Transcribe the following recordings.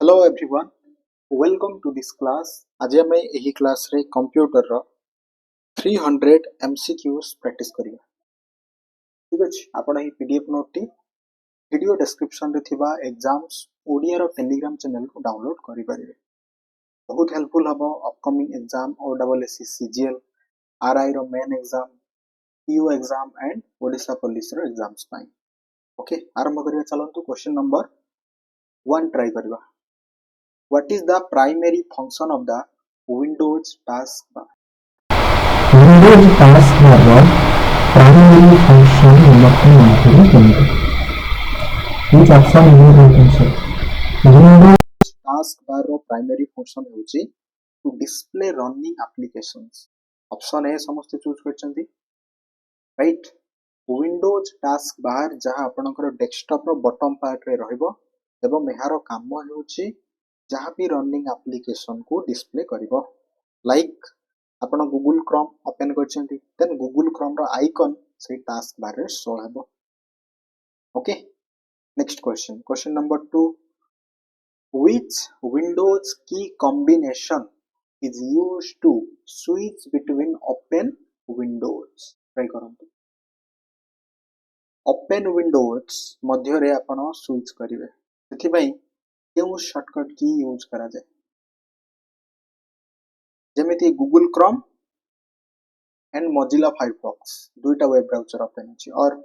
Hello everyone, welcome to this class. आज आम यही क्लास रे कंप्यूटर रो 300 MCQs प्रैक्टिस करिया। ठीक अछि, आपण ही पीडीएफ नोट टी वीडियो डिस्क्रिप्शन रे थिबा एग्जाम्स ओडिया रो टेलीग्राम चैनल को डाउनलोड करि परिबे। बहुत हेल्पफुल हबो upcoming exam OSSC CGL, RI रो main exam, PEO exam and Odisha police रो एग्जाम्स पाई। ओके, आरंभ करिया। चलंतु क्वेश्चन नंबर 1 ट्राई करिवा। What is the primary function of the Windows taskbar? Windows taskbar primary function ನಿಮ್ಮಕ್ಕೆ ಮಾಹಿತಿ Which option you will answer? Windows taskbar रो primary function होची to display running applications. Option A समस्त choose करछंती, right. Windows taskbar जहा आपनकर desktop row bottom part रे रहइबो एवं एहारो काम होची जहाँ भी रनिंग एप्लिकेशन को डिस्प्ले करिवो। लाइक आपण गूगल क्रोम ओपन करछंती, देन गूगल क्रोम रो आइकन से टास्क बार रे शो हेबो। Okay, next question, question number 2, which Windows key combination is used to switch between open windows? Try करंतु। Open windows मध्य रे आपण स्विच करिवे, सेथि पई केउ शॉर्टकट की यूज करा जाए? जेमिति Google Chrome and Mozilla Firefox दुईटा वेब ब्राउजर ओपन अछि, और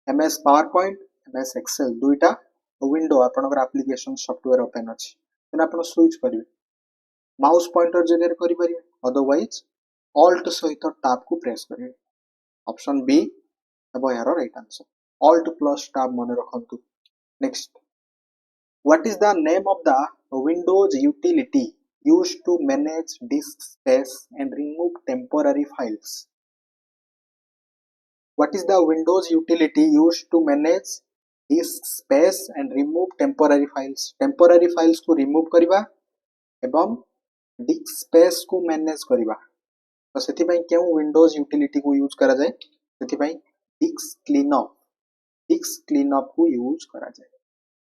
एमएस पावरपॉइंट, एमएस एक्सेल दुईटा विंडो आपनकर एप्लीकेशन सॉफ्टवेयर ओपन अछि। तेन आपण स्विच करिवे, माउस पॉइंटर जगह करि परिवे, अदरवाइज ऑल्ट सहित टैब को प्रेस करिवे। ऑप्शन बी एबो यार right answer, alt plus tab मन रखंतु। Next, what is the name of the Windows utility used to manage disk space and remove temporary files? What is the Windows utility used to manage disk space and remove temporary files? Temporary files को remove करिबा एवं disk space को manage करिबा। तो सेति पई केउ Windows utility को यूज करा जाय? सेति पई disk cleanup को यूज करा जाय।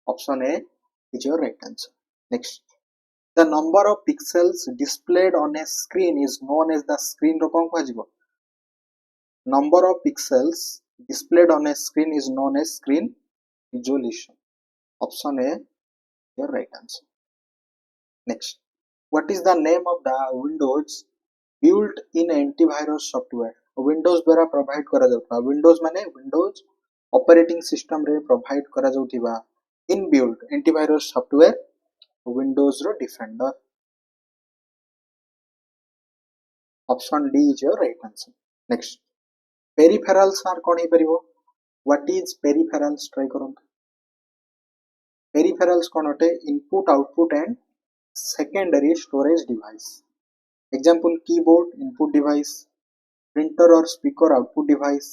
Option A is your right answer. Next, the number of pixels displayed on a screen is known as the screen ro kon कहजिबो? Number of pixels displayed on a screen is known as screen resolution. Option A your right answer. Next, what is the name of the Windows built-in antivirus software? Windows द्वारा provide करा जाउता, Windows माने Windows operating system रे provide करा जाउथिबा inbuilt antivirus software Windows रो Defender. Option D is your right answer. Next, peripherals are कोन हे परिबो? What is peripherals? ट्राई करंतु। पेरिफेरल्स कोन होते? Input output and secondary storage device. Example keyboard input device, printer और speaker output device,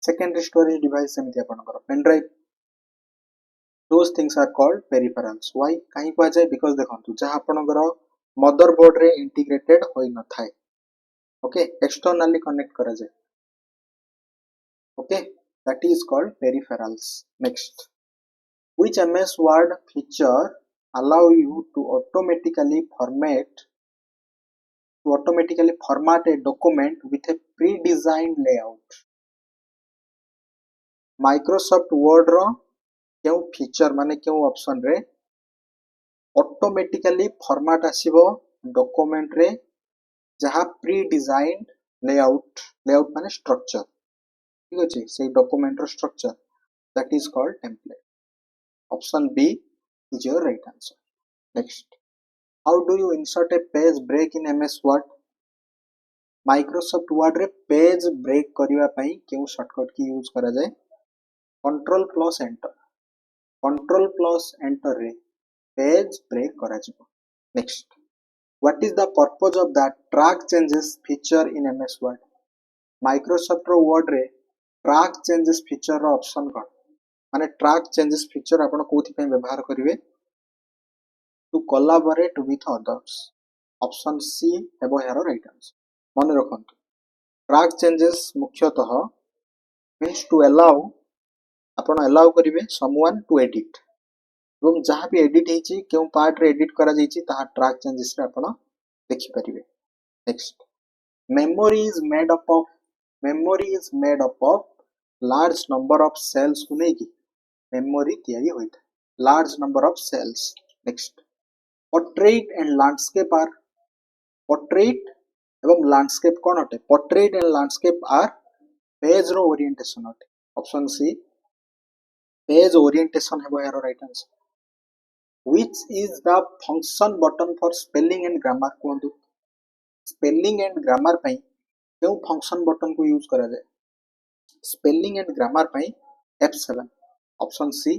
secondary storage device सेमिति आपनकर pen drive. Those things are called peripherals. Why? कहीं कहा जाए? Because देखंतु जहाँ आपनकर मदरबोर्ड रे इंटीग्रेटेड होई न थाए, ओके, एक्सटर्नली कनेक्ट करा जाए, okay, that is called peripherals. Next, which MS Word feature allow you to automatically format a document with a pre-designed layout? Microsoft Word रो केउ फीचर माने केउ ऑप्शन रे ऑटोमेटिकली फॉर्मेट आसीबो डॉक्यूमेंट रे जहा pre designed layout माने structure, ठीक अछि, से डॉक्यूमेंट रो structure, that is called template. Option B is your right answer. Next, how do you insert a page break in MS Word? Microsoft Word रे page break करिवा पई केउ shortcut की यूज करा जाय? Control plus enter. Control plus enter रे page break करा जिवो। Next, what is the purpose of the track changes feature in MS Word? Microsoft रो वर्ड रे ट्रैक चेंजेस फीचर रो ऑप्शन कोन? माने ट्रैक चेंजेस फीचर आपण कोथि पे व्यवहार करिवे? To collaborate with others. Option C हेबो यार राइट आंसर। मन रखंतु, ट्रैक चेंजेस मुख्यतः मीन्स टू अलाउ, आपण अलाउ करिवे समवन टू एडिट, एवं जहाँ भी एडिट होइछि केउ पार्ट रे एडिट करा जाइछि ताहा ट्रैक चेंजेस रे आपण देखि परिबे। Next, memory is made up of memory is made up of large number of cells को नहीं की memory तैयारी होई था large number of cells। next, portrait and landscape are portrait एवं landscape कौन अटे portrait and landscape are page row orientation अटे। option C page orientation है यार right answer. which is the function button for spelling and grammar कहंतु spelling and grammar पई केउ function button को use करा जाए स्पेलिंग एंड ग्रामर पई F7 option C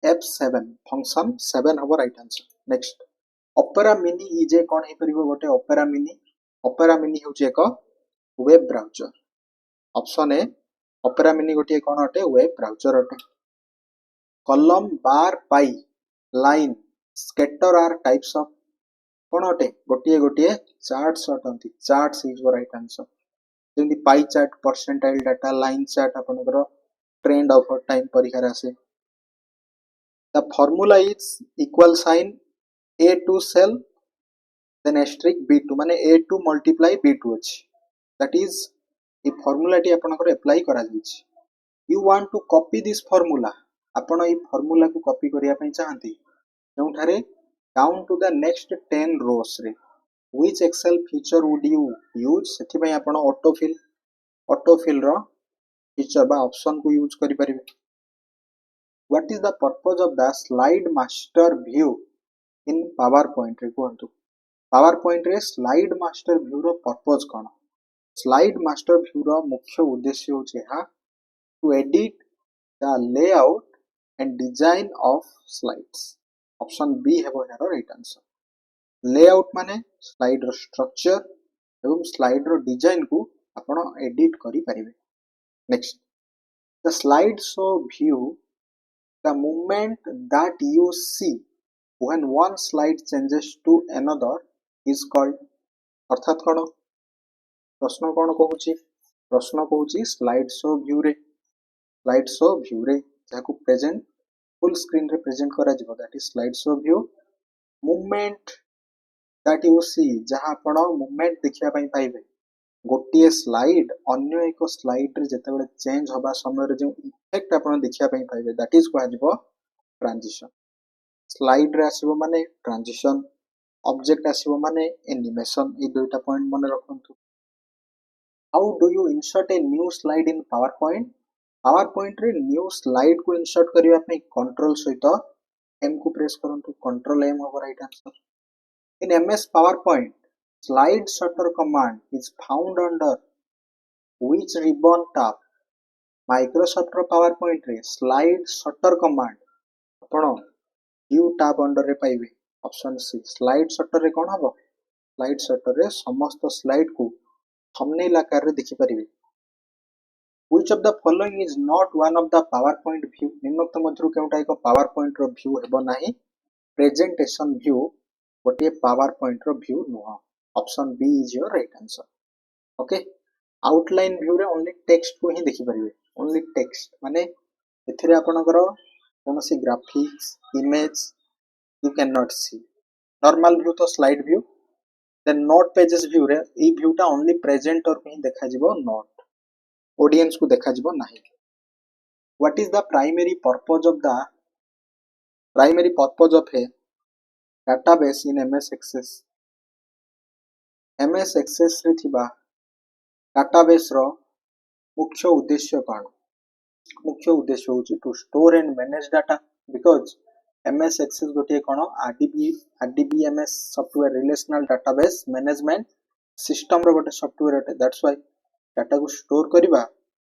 F7 function 7 हबो right answer. Next, Opera Mini is a कोन हे परिबो गोटे ओपेरा मिनी होचे एक web browser. Option A Opera Mini गोटे कोन अटे वेब ब्राउजर अटे। Column bar pie line scatter are types of कोन अटे गोटे चार्ट्स अटंती चार्ट्स इज राइट आंसर। जेमती pie chart percentile data line chart आपनकर ट्रेंड ऑफ टाइम परीक्षा आसे। The formula is equal sign a2 cell then asterisk b2 माने a2 multiply b2 अछि दैट इज ए फॉर्मूला टी आपनकर apply करा जाइछि। You want to copy this formula आपण ए फॉर्मूला को कॉपी करिया पई चाहंती जोंठारे down to the next 10 rows रे which excel feature would you use सेथि पई आपण ऑटोफिल रो फीचर बा ऑप्शन को यूज करि परिबे। What is the purpose of the slide master view in PowerPoint रे कहंतु पावर पॉइंट रे स्लाइड मास्टर व्यू रो पर्पस कोन स्लाइड मास्टर व्यू रो मुख्य उद्देश्य होचे हा to edit the layout and design of slides. Option B हेबो यार राइट आंसर। लेआउट माने स्लाइड रो स्ट्रक्चर एवं स्लाइड रो डिजाइन को आपण एडिट करि परिबे। Next, the slide show view the movement that you see when one slide changes to another is called अर्थात कोन प्रश्न कोन कहूची स्लाइड शो व्यू रे जाको प्रेजेंट फुल स्क्रीन रे प्रेजेंट करा जिवो that is slide show view. Movement that you see जहां आपण मूवमेंट देखिया पई पाइबे गोटिए स्लाइड अन्य एक स्लाइड रे जते बेले चेंज होबा समय रे जो इफेक्ट आपण देखिया पई पाइबे दैट इज कहा जिवो ट्रांजिशन। स्लाइड रे आसीबो माने ट्रांजिशन ऑब्जेक्ट आसीबो माने एनिमेशन ए दुईटा पॉइंट मन रखंतु। How do you insert a new slide in PowerPoint रे न्यू स्लाइड को इंसर्ट करिया पई कंट्रोल सहित एम को प्रेस करंतु कंट्रोल एम हो right answer. In MS PowerPoint, slide shutter command is found under which ribbon tab? Microsoft PowerPoint रे slide shutter command आपण view tab under रे पाइबे। ऑप्शन सी slide shutter रे कोन हबो slide shutter रे समस्त स्लाइड को थंबनेल आकार रे देखि परिबे। Which of the following is not one of the PowerPoint view? निम्नोक्त मध्यरु केउटा एक PowerPoint रो व्यू हेबो नाही प्रेजेंटेशन व्यू गोटे पावर पॉइंट रो व्यू नुह। Option B is your right answer. Okay, outline view रे ओनली टेक्स्ट को ही देखि परिबे ओनली टेक्स्ट माने एथिरे आपनकर कोनोसी graphics image you can not see. Normal view तो slide view then note pages view रे ई व्यूटा ओनली प्रेजेंटर को ही देखा जिवो नोट ऑडियंस को देखा जिवो नाही। What is the primary purpose of A database in MS Access? MS Access रे थिबा database रो मुख्य उद्देश्य कोन मुख्य उद्देश्य होची to store and manage data because MS Access गोटे कोन RDBMS software relational database management system रो गोटे सॉफ्टवेयर अटे दैट्स व्हाई डाटा को स्टोर करबा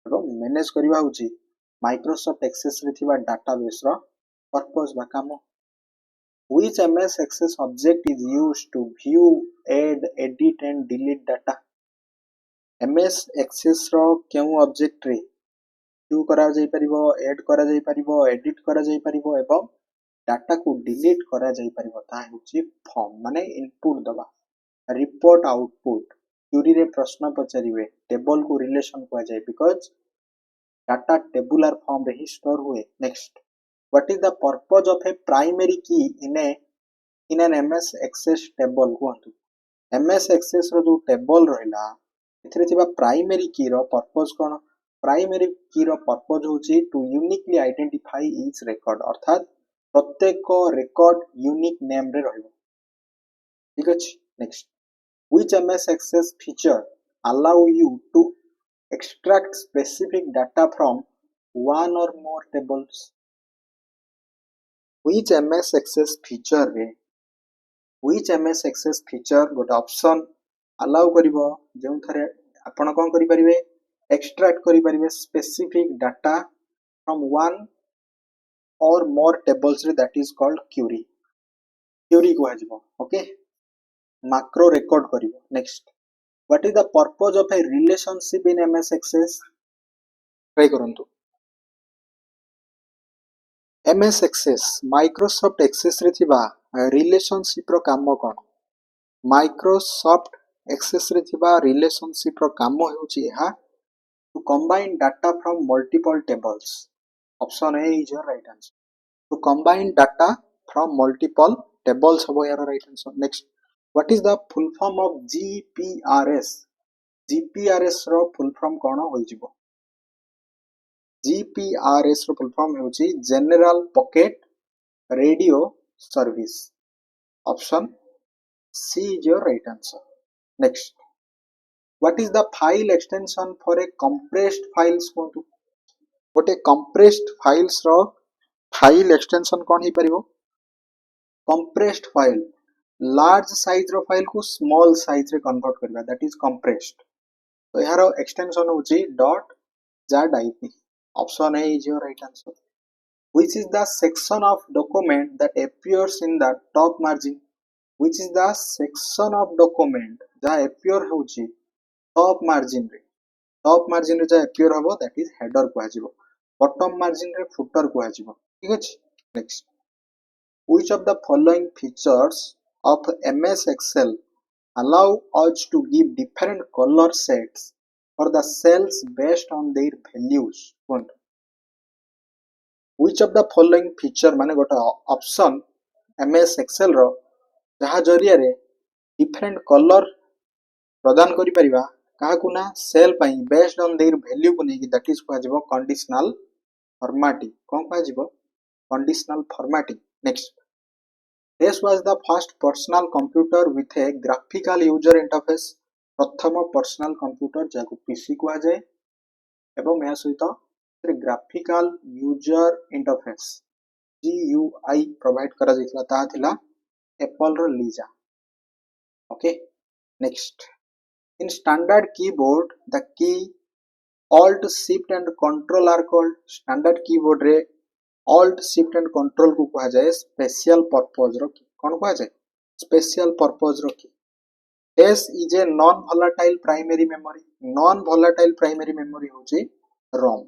एवं मैनेज करबा होची माइक्रोसॉफ्ट एक्सेस रे थिबा डाटाबेस रो पर्पस बा काम। Which MS Access object is used to view, add, edit and delete data? MS Access रो केउ ऑब्जेक्ट रे व्यू करा जाई परिबो ऐड करा जाई परिबो एडिट करा जाई परिबो एवं डाटा को डिलीट करा जाई परिबो ता होची फॉर्म माने इनपुट दबा रिपोर्ट आउटपुट क्वेरी रे प्रश्न पचारिबे टेबल को रिलेशन को जाय बिकॉज डाटा टेबुलर फॉर्म रे ही स्टोर हुए। Next, What is the purpose of a primary key in an MS Access table कहतु MS Access रो जो table रहिला एथिरे थिबा primary key रो purpose कोन primary key रो purpose होची to uniquely identify each record अर्थात प्रत्येक record unique name रे रहइबो ठीक अछि next which MS Access feature allow you to extract specific data from one or more tables which MS Access feature रे which MS Access feature गोटे option allow करिवो जेउ थरे आपण कोन करि परिबे extract करि परिबे specific data from one or more tables रे that is called query को आजिबो ओके macro record करिवो next what is the purpose of a relationship in MS Access try करंतु MS Access Microsoft Access रे थिबा relationship रो काम कोन Microsoft Access रे थिबा रिलेशनशिप रो काम हेउची एहा to combine data from multiple tables option A is your right answer to combine data from multiple tables hobo your right answer next what is the full form of GPRS row full form cone होइजिबो GPRS row full form हेउची General Pocket Radio Service option C is your right answer next what is the file extension for a compressed files कोंतु गोटे compressed files रो file extension कोन ही परिबो compressed file large size रो file को small size रे convert करबा that is compressed तो यारो extension होची .zip option A is your right answer which is the section of document that appears in the top margin which is the section of document that appear होची top margin रे जा appear हबो that is header को आजिबो bottom margin रे footer को आजिबो ठीक अछि next which of the following features of MS Excel allow us to give different color sets for the cells based on their values which of the following feature माने गोटा option MS Excel रो जहा जरिया रे different color प्रदान करि परिबा काहाकु ना cell पई based on their value को नेकी दैट इज कहजिबो कंडीशनल फॉर्मेटिंग कोन कहजिबो conditional formatting next this was the first personal computer with a graphical user interface प्रथम पर्सनल कंप्यूटर जाको पीसी को जाय एवं या सहित graphical user interface GUI provide करा जायतिला ता थिला एप्पल रो Lisa okay next in standard keyboard the key alt shift and control are called standard keyboard रे alt shift and control को कहा जाय special purpose रो की कोन कहा जाय special purpose रो की S is a non volatile primary memory होची ROM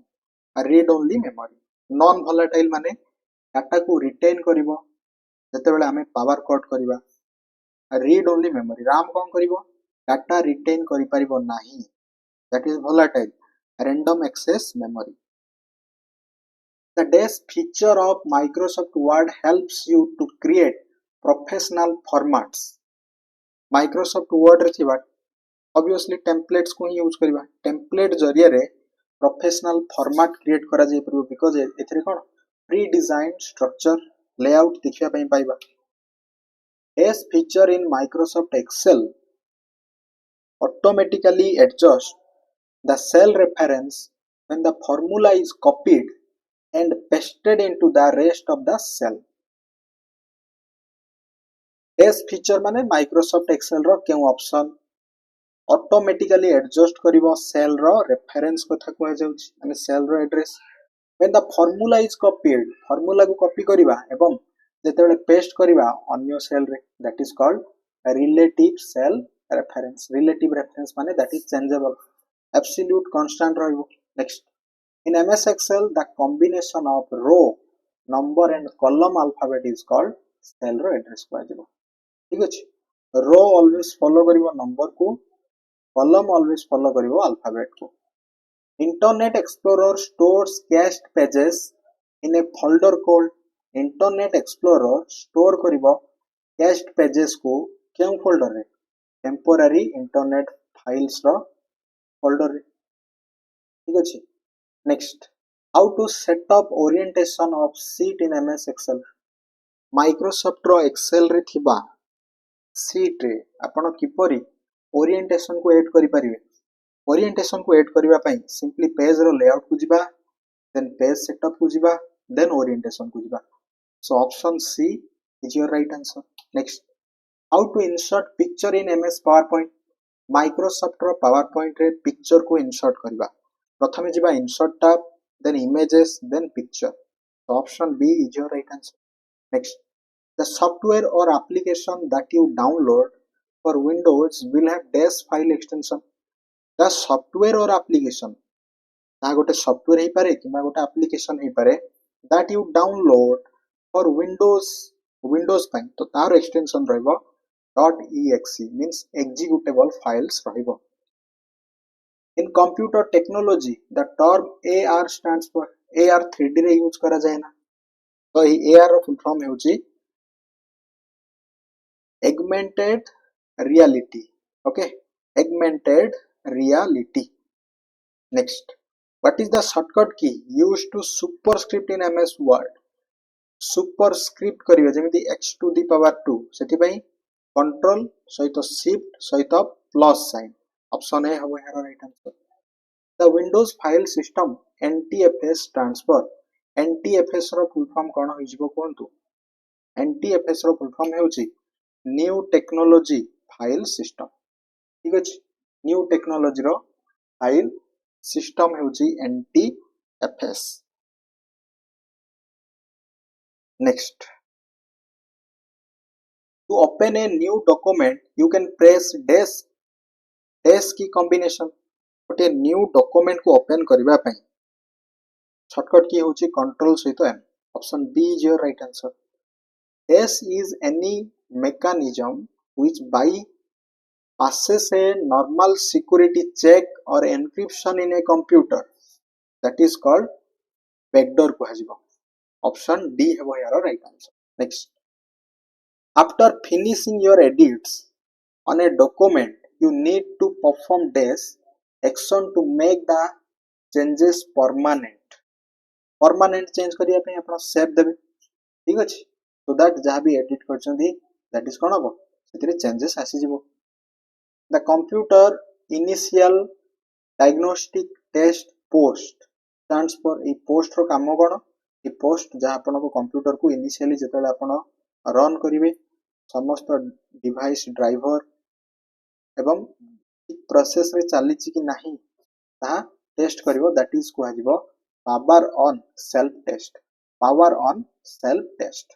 read only memory non volatile माने डाटा को रिटेन करिवो जतेबेले हमें पावर कट करिवा read only memory RAM कोन करिवो डाटा रिटेन करि परिबो नाही that is volatile random access memory the dash feature of Microsoft Word helps you to create professional formats Microsoft Word रे थिबा obviously templates को यूज करिवा template जरिया रे प्रोफेशनल फॉर्मेट क्रिएट करा जाय परबो बिकॉज़ एथरे कोन प्री डिजाइन स्ट्रक्चर लेआउट देखिया पई पाइबा as feature in Microsoft Excel automatically adjust the cell reference when the formula is copied and pasted into the rest of the cell एस feature माने माइक्रोसॉफ्ट एक्सेल रो केउ option automatically adjust करिवो cell रो reference कथा कहै जाउछि माने सेल रो address when the formula is copied formula को कॉपी करिवा एवं जेतेबेले पेस्ट करिवा अन्य सेल रे that is called relative cell reference relative reference माने that is changeable absolute constant रहइबो next in MS Excel the combination of row number and column alphabet is called cell रो address कहै जाबो ठीक अछि रो always follow करिवो number को column always follow करिवो alphabet को Internet Explorer stores cached pages in a folder called Internet Explorer store करिवो cached pages को केउ folder रे temporary internet files रो folder रे ठीक अछि next how to set up orientation of sheet in MS Excel Microsoft row Excel रे थिबा sheet रे आपण किपरि orientation को ऐड करि परिबे orientation को ऐड करिवा पई simply page रो layout को जिबा then page setup को जिबा then orientation को जिबा so option C is your right answer next how to insert picture in MS PowerPoint Microsoft row PowerPoint रे picture को insert करिबा प्रथमे जिबा insert tab then images then picture so option B is your right answer next the software or application that you download for Windows will have dash file extension the software or application ता गोटे software हे पारे किमा गोटे application हे पारे that you download for Windows पाइन तो तार extension रहबो .exe मींस एक्जीक्यूटेबल फाइल्स रहबो in computer technology the term AR stands for AR 3D रे यूज करा जाय ना तो ई AR रो फुल फॉर्म हेउची augmented reality okay augmented reality next what is the shortcut key used to superscript in MS Word superscript करियो जेमिति x to the power 2 सेति पई control सहित shift सहित plus sign option A हबो हेरो right answer the windows file system NTFS transfer NTFS रो full form कोन होइजबो कोंतु NTFS रो फुल फॉर्म हेउची न्यू टेक्नोलॉजी फाइल सिस्टम ठीक अछि न्यू टेक्नोलॉजी रो फाइल सिस्टम हेउची NTFS next to open a new document you can press dash की combination गोटे न्यू डॉक्यूमेंट को ओपन करबा पई शॉर्टकट की होची कंट्रोल सहित M option B is your right answer dash is any mechanism which by passes a normal security check or encryption in a computer that is called backdoor kuhajibo option D hebo yaro right answer next after finishing your edits on a document you need to perform dash action to make the changes permanent change करिया पे आपण save देबे ठीक अछि so that जहा भी edit करछंदी that is कोन हबो सेतिरे changes आसी जिवो the computer initial diagnostic test post stands for a post रो काम कोन ए पोस्ट जहा आपण को कंप्यूटर को इनिशियली जेतले आपण रन करिवे समस्त डिवाइस ड्राइवर एवं प्रोसेस रे चली छि कि नाही ता टेस्ट करिवो दैट इज को हजिवो power on self test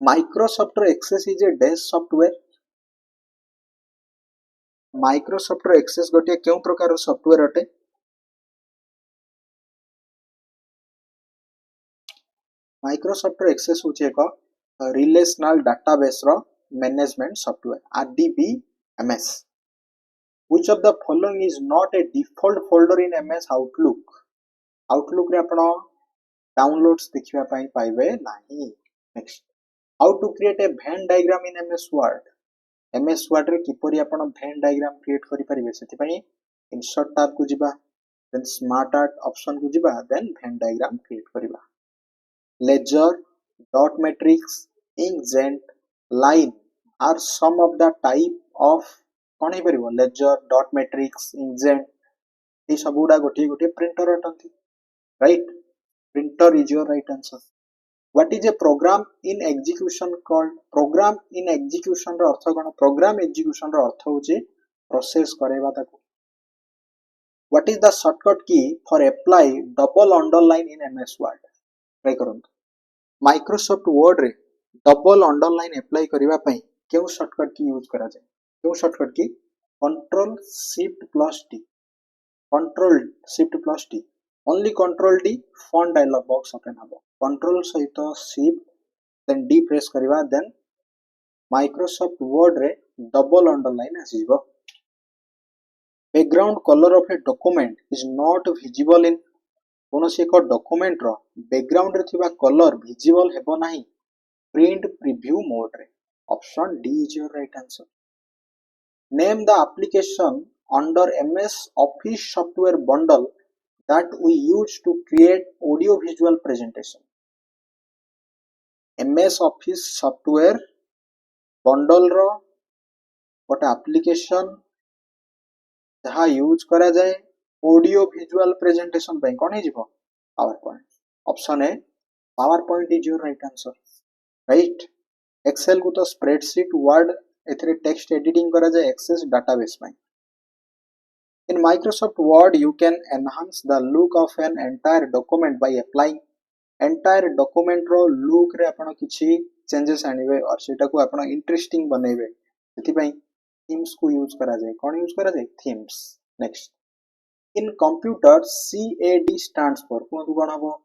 Microsoft रो Access is a dash software Microsoft रो एक्सेस गोटे केउ प्रकार रो सॉफ्टवेयर अटे माइक्रोसॉफ्ट रो एक्सेस होचे एक रिलेशनल डाटाबेस रो management software RDBMS which of the following is not a default folder in MS Outlook रे आपण डाउनलोड्स देखिबा पई पाइबे नाही next how to create a Venn diagram in MS Word रे किपरि आपण वेन डायग्राम क्रिएट करि परिबे सेति पई इंसर्ट टैब को जिबा देन स्मार्ट आर्ट ऑप्शन को जिबा देन वेन डायग्राम क्रिएट करिबा laser dot matrix inkjet line are some of the type of कोन हे परिबो लेजर डॉट मैट्रिक्स इंकजेंट ए सबुडा गोटे प्रिंटर अटंती right printer is your right answer what is a program in execution called program in execution रो अर्थ कोन program execution रो अर्थ होचे प्रोसेस करेबा ताको what is the shortcut key for apply double underline in MS Word try करंतु Microsoft Word रे double underline apply करिवा पई केउ शॉर्टकट की यूज करा जाय केउ शॉर्टकट की control shift plus T only control D font dialog box open habo control सहित shift then D press करिवा then Microsoft Word रे double underline आसीबो background color of a document is not visible in कोनोसी एक document रो background रे थिबा colour visible हेबो नाही print preview mode रे option D is your right answer name the application under MS office software bundle that we use to create audio visual presentation MS Office software bundle रो गोटे application जहाँ use करा जाए audio visual presentation पे कौन है PowerPoint option A PowerPoint is your right answer right Excel को तो spreadsheet Word एथरे टेक्स्ट एडिटिंग करा जाए एक्सेस डाटाबेस में in Microsoft Word you can enhance the look of an entire document by applying entire document रो look रे आपण किछि चेंजेस आनिबे और सेटा को आपण इंटरेस्टिंग बनेबे सेति पई themes को यूज करा जाए कौन यूज करा जाए themes next in computer CAD stands for कोन कोन हबो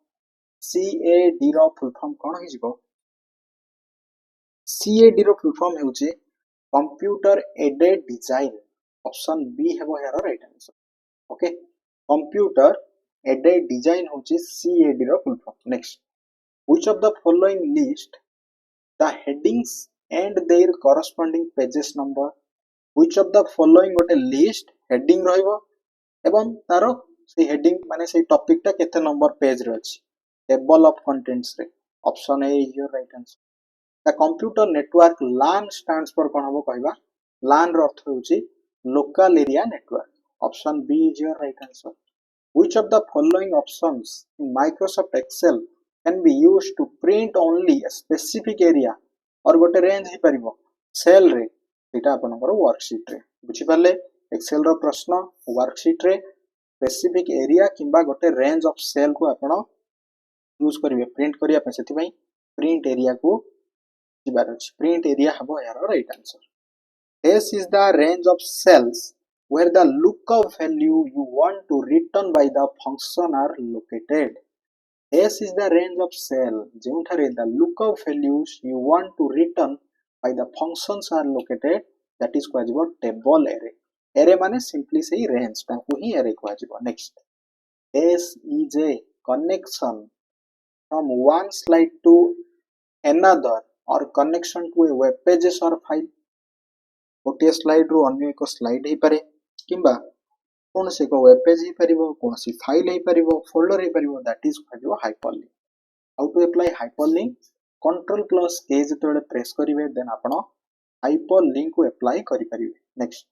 CAD रो फुल फॉर्म कोन हि जिवो CAD रो फुल फॉर्म हेउचे computer aided design option B हेबो हेरो right answer okay computer aided design होची CAD रो full form next which of the following list the headings and their corresponding pages number which of the following गोटे list heading रहइबो एवं तारो से heading माने से topic टा केते नंबर पेज रे अछि टेबल ऑफ कंटेंट्स रे option A is your right answer the computer network LAN stands for कोन हबो कहबा LAN रो अर्थ होची local area network option B is your right answer which of the following options in Microsoft Excel can be used to print only a specific area और गोटे range ही परिबो cell रे एटा आपनकर वर्कशीट रे बुझी पाले एक्सेल रो प्रश्न वर्कशीट रे specific area किंबा गोटे रेंज ऑफ सेल को आपण यूज करिवे प्रिंट करिया पे सेति पई प्रिंट एरिया को जिबार अछि प्रिंट एरिया हबो यार right answer this is the range of cells where the lookup value you want to return by the function are located this is the range of cell जेउठारे the lookup values you want to return by the functions are located that is कहजिबो table array माने simply सही range ताकू ही array कहजिबो next this is a connection from one slide to another or connection to a web pages or file गोटे slide रो अन्य एक स्लाइड ही पारे किंबा कोन से को वेब पेज ही परिबो कोन सी फाइल ही परिबो फोल्डर ही परिबो दैट इज कहजिबो hyperlink how to apply hyperlink control plus K जतोले प्रेस करिवे देन आपण हाइपरलिंक को अप्लाई करि परिबे next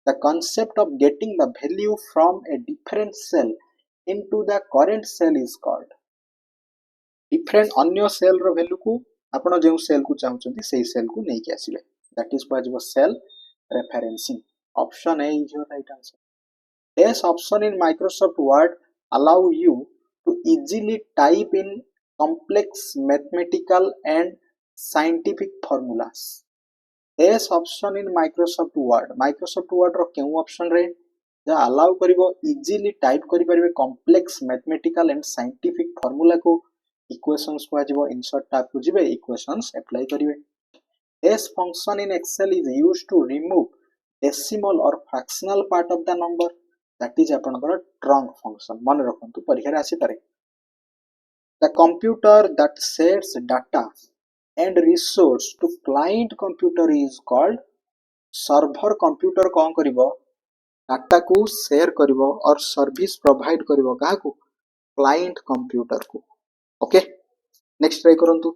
the concept of getting the value from a different cell into the current cell is called different अन्य सेल रो वैल्यू को आपण जे सेल को चाहउछंती सेही सेल को नै के आसीबे दैट इज कहजिबो cell referencing option A is your right answer this option in Microsoft Word allow you to easily type in complex mathematical and scientific formulas this option in Microsoft Word रो केउ option रे जा allow करिवो easily type करि परिबे complex mathematical and scientific formula को equations को आजिबो insert tab को जिबे equations apply करिवे this function in Excel is used to remove decimal or fractional part of the number that is आपनकर trunk function मन रखंतु परीक्षा रे आसी पारे the computer that sends data and resource to client computer is called server computer कोन करिवो data को share करिवो और सर्विस प्रोवाइड करिवो काहा को क्लाइंट कंप्यूटर को ओके नेक्स्ट ट्राई करंतु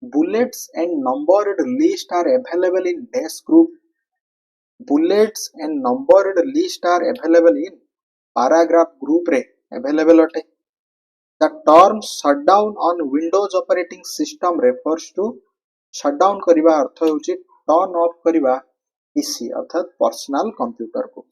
bullets and numbered list are available in dash group bullets and numbered list are available in paragraph group रे available अटे the term shutdown on windows operating system refers to shutdown करिबा अर्थ होची turn off करिबा PC अर्थात personal computer को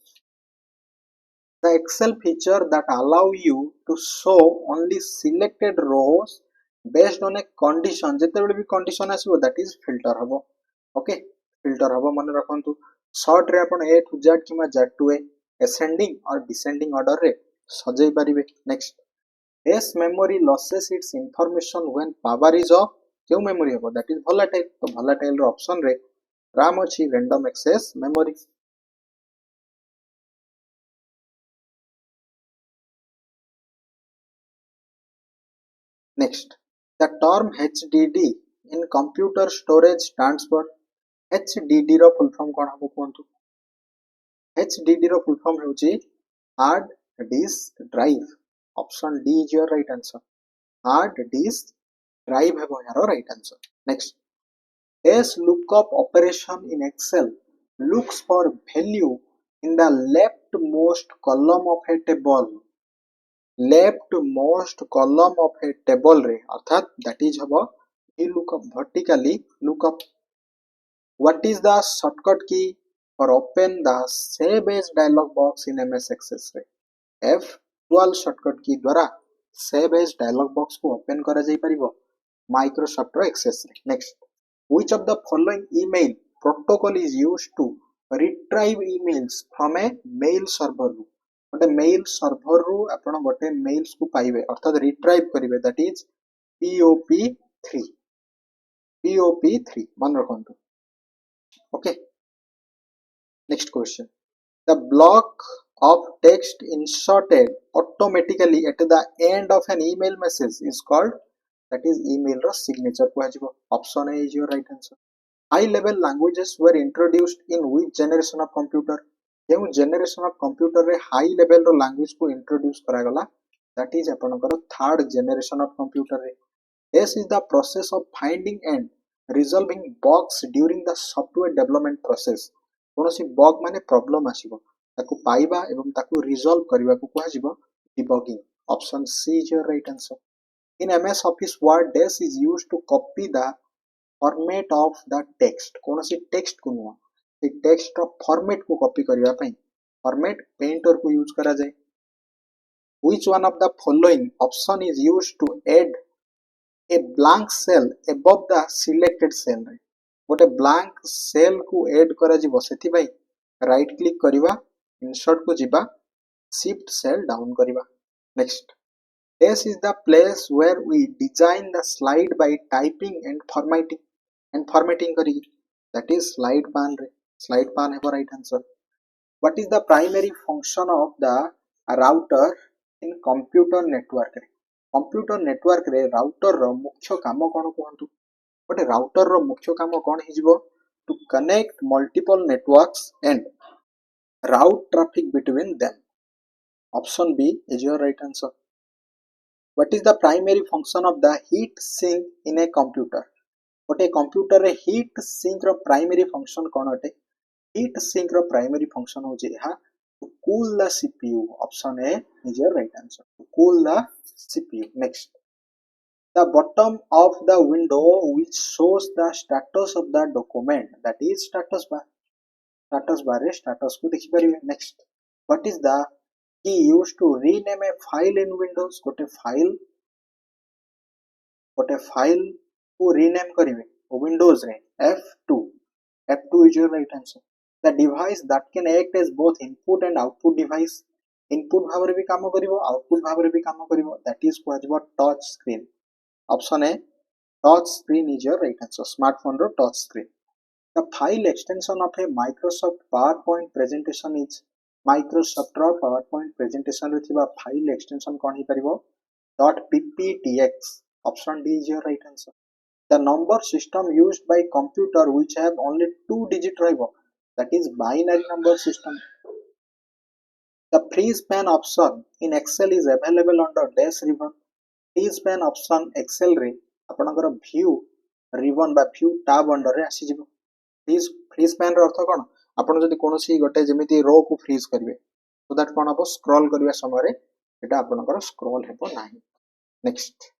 the excel feature that allow you to show only selected rows based on a condition जेतेबेले भी condition आसीबो that is filter हबो okay filter हबो मन रखंतु शॉर्ट रे आपण ए टू जेड किमा जेड टू ए असेंडिंग और डिसेंडिंग ऑर्डर रे सजै परिबे next as memory loses its information when power is off क्यों मेमोरी हबो दैट इज वोलेटाइल तो वोलेटाइल रो ऑप्शन रे RAM अछि random access memory. Next, the term HDD in computer storage stands for. HDD ର full form कौन हबो कुहंतु? HDD ର full form होउची hard disk drive. Option D is your right answer. Hard disk drive है यार right answer. Next, this lookup operation in Excel looks for value in the leftmost column of a table. Leftmost column of a table रे अर्थात that is हबो V lookup vertically lookup. What is the shortcut key for open the save as dialog box in MS Access रे? F12 shortcut key द्वारा save as dialog box को open करा जाई परिबो Microsoft Access रे. Next, which of the following email protocol is used to retrieve emails from a mail server रू? गोटे mail server रू आपण गोटे मेल्स को पाइबे अर्थात रिट्राइव करिवे दैट इज POP3 मन रखंतु. Okay, next question. The block of text inserted automatically at the end of an email message is called, that is email ro signature kuhajibo. Option A is your right answer. High level languages were introduced in which generation of computer? केउ generation of computer रे high level रो language को introduce करा गला, that is आपनकर third generation of computer रे. This is the process of finding and resolving bugs during the software development process. कोनोसी bug माने problem आसीबो ताकू पाइबा एवं ताकू resolve करबा को कुहाजिबो debugging. Option C is your right answer. In MS Office Word, dash is used to copy the format of the text. कोनोसी text को नुआ ए text रो format को copy करबा पई format painter को यूज करा जाय. Which one of the following option is used to add a blank cell above the selected cell रे? गोटे blank cell को add करा जिवो सेति भाई right click करिवा insert को जिबा shift cell down करिवा. Next, this is the place where we design the slide by typing and formatting करी, that is slide pan रे. Slide pan है right answer. What is the primary function of the router in computer network रे? Computer network रे router रो मुख्य काम कोन कहंतु? गोटे राउटर रो मुख्य काम कोन हिजिबो? To connect multiple networks and route traffic between them. Option B is your right answer. What is the primary function of the heat sink in a computer? गोटे कंप्यूटर रे heat sink रो primary function कोन अटे? Heat sink रो primary function हो जे हा to cool the CPU. Option A is your right answer. To cool the CPU. Next, the bottom of the window which shows the status of the document, that is status bar. Status bar रे status को देखि परिबे. Next, what is the key used to rename a file in Windows? गोटे file को rename करिवे Windows रे F2 is your right answer. The device that can act as both input and output device, input भाବରେ भी काम करिवो output भाବରେ भी काम करिवो, that is कुहाजिवो touch screen. Option A, touch screen is your right answer. Smartphone row touch screen. The file extension of a Microsoft PowerPoint presentation is Microsoft row PowerPoint presentation रे थिबा file extension cone he परिवो .pptx. Option D is your right answer. The number system used by computer which have only 2 digit ରହିବ, that is binary number system. The freeze pan option in Excel is available under dash ribbon. Freeze pan option Excel रे आपनकर view ribbon बा view tab under रे आसी जिवो. freeze pan रो अर्थ कोन? आपण जदि कोनोसी गोटे जेमिति रो को फ्रीज करिवे so that कोन हबो स्क्रॉल करिवा समय रे एटा आपनकर स्क्रॉल हेबो नाही. Next,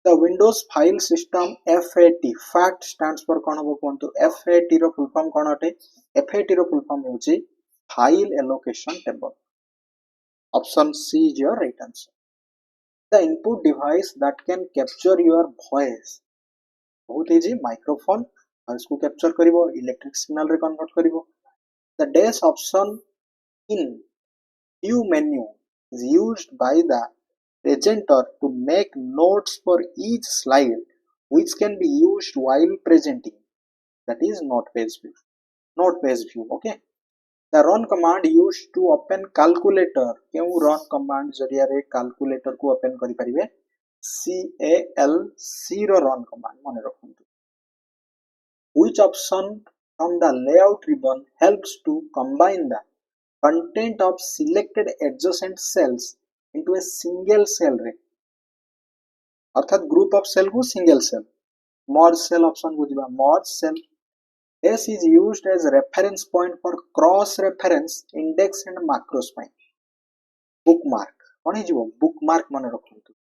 the Windows file system FAT stands for कोन हबो कोंतु? FAT रो फुल फॉर्म कोन अटे? FAT रो फुल फॉर्म होची file allocation table. Option C is your right answer. The input device that can capture your voice, बहुत easy, microphone voice को capture करिवो, electric signal रे convert करिवो. The dash option in view menu is used by the presenter to make notes for each slide which can be used while presenting. that is not page view. Okay, the run command used to open calculator, केउ run command जरिया रे calculator को open करि परिबे, CALC रो run command मने रखंतु. Which option from the layout ribbon helps to combine the content of selected adjacent cells into a single cell रे, अर्थात group of cell को single cell. Merge cell option को जिबा, merge cell. This is used as reference point for cross reference index and macros ପାଇଁ. Bookmark कौन हिजिबो, bookmark मने रखंतु.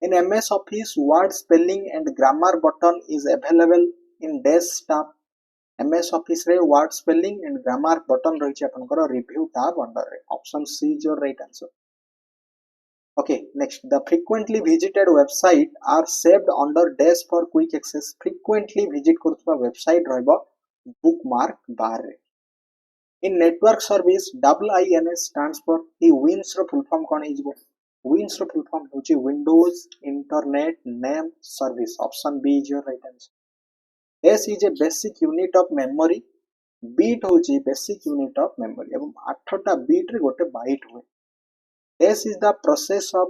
In MS Office, word spelling and grammar button is available in desktop. MS Office रे word spelling and grammar button रहिछि आपनकर review tab under रे. Option C is your right answer. Okay, next, the frequently visited website are saved under dash for quick access. Frequently visit करथुवा website रहबो bookmark bar रे. In network service, WINS stands for the WINS row full form cone हिजिबो, WINS row full form होछि Windows Internet Name Service. Option B is your right answer. S is a basic unit of memory. Bit होछि basic unit of memory एवं 8टा bit रे गोटे byte होय. S is the process of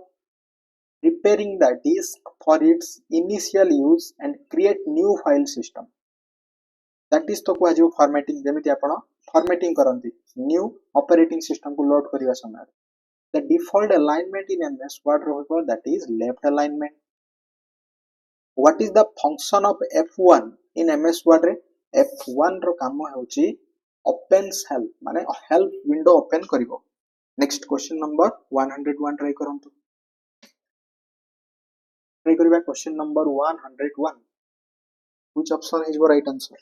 preparing the disk for its initial use and create new file system. That is तो कुहाजिबो formatting, जेमिति आपण formatting करंती new operating system को load करिवा समय. The default alignment in MS Word रहबो, that is left alignment. What is the function of F1 in MS Word रे? F1 रो काम होछि open help माने help window open करिवो. Next, question number 101 try करंतु. Try करिबा question number 101. Which option is your right answer?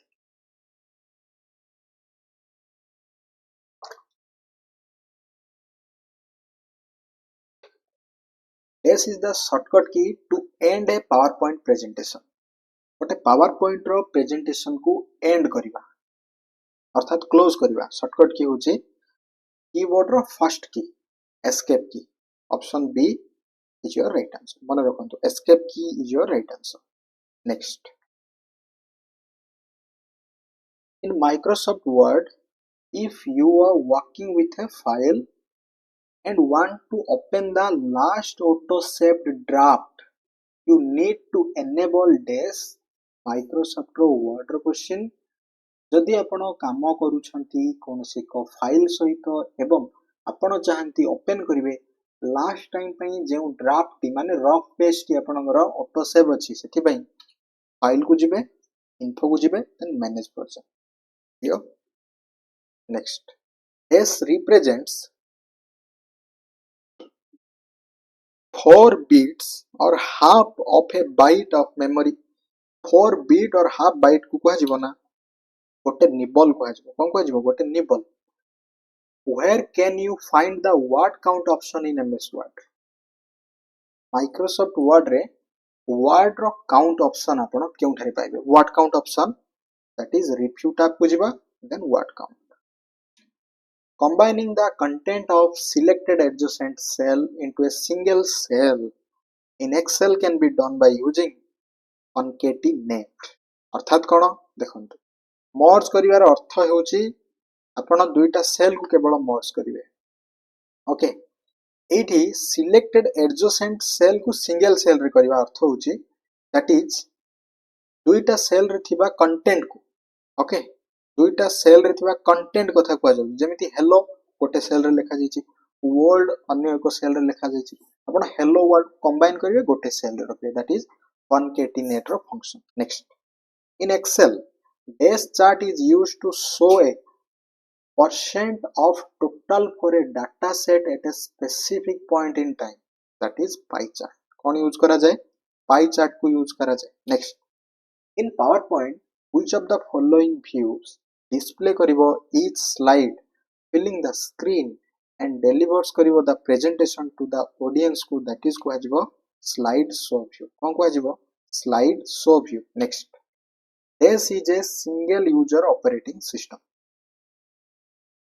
S is the shortcut key to end a PowerPoint presentation. गोटे PowerPoint रो presentation को end करिबा अर्थात close करिबा shortcut key होछि keyboard row first key, escape key. Option B is your right answer. मन रखंतु, escape key is your right answer. Next, in Microsoft Word, if you are working with a file and want to open the last auto-saved draft, you need to enable dash Microsoft Word question. जदि आपण काम करूछंती कोनसे को file सहित एवं आपण चाहंती open करिवे last time पई जे draft माने रफ पेज टी आपनकर ऑटो सेव अछि, सेति पई फाइल को जिबे, इन्फो को जिबे, then manage version. Yo next, S represents 4 bits or half of a byte of memory. 4 bit or half byte को कह जिवो ना गोटे निबल कह जिवो. कोन कह जिवो, गोटे nibble. Where can you find the word count option in MS Word? Microsoft Word रे word रो count option आपण केउठारे पाइबे. Word count option, that is review tab को जिबा, then word count. Combining the content of selected adjacent cell into a single cell in Excel can be done by using concatenate. अर्थात कोन देखंतु, मर्ज करिवार अर्थ हेउची आपण दुईटा cell को केवल मर्ज करिवे. ओके, एठी सिलेक्टेड एडजेसेंट सेल को सिंगल सेल रे करिवा अर्थ होची दैट इज दुईटा सेल रे थिबा कंटेंट को. ओके, दुईटा सेल रे थिबा कंटेंट कथा कहै जाउ, जेमिति हेलो गोटे सेल रे लिखा जाइछि, वर्ल्ड अन्य एक सेल रे लिखा जाइछि, आपण हेलो वर्ड कंबाइन करिवे गोटे सेल रे रखिवे, दैट इज concatenate रो function. Next, in Excel, dash chart is used to show a percent of total for a data set at a specific point in time, that is pie chart. कौन use करा जाए, pie chart को use करा जाए. Next, in PowerPoint, which of the following views display करिवो each slide, filling the screen and delivers करिवो the presentation to the audience को, that is को AJIO slide show view. कौन को AJIO, slide show view. Next, this is a single user operating system.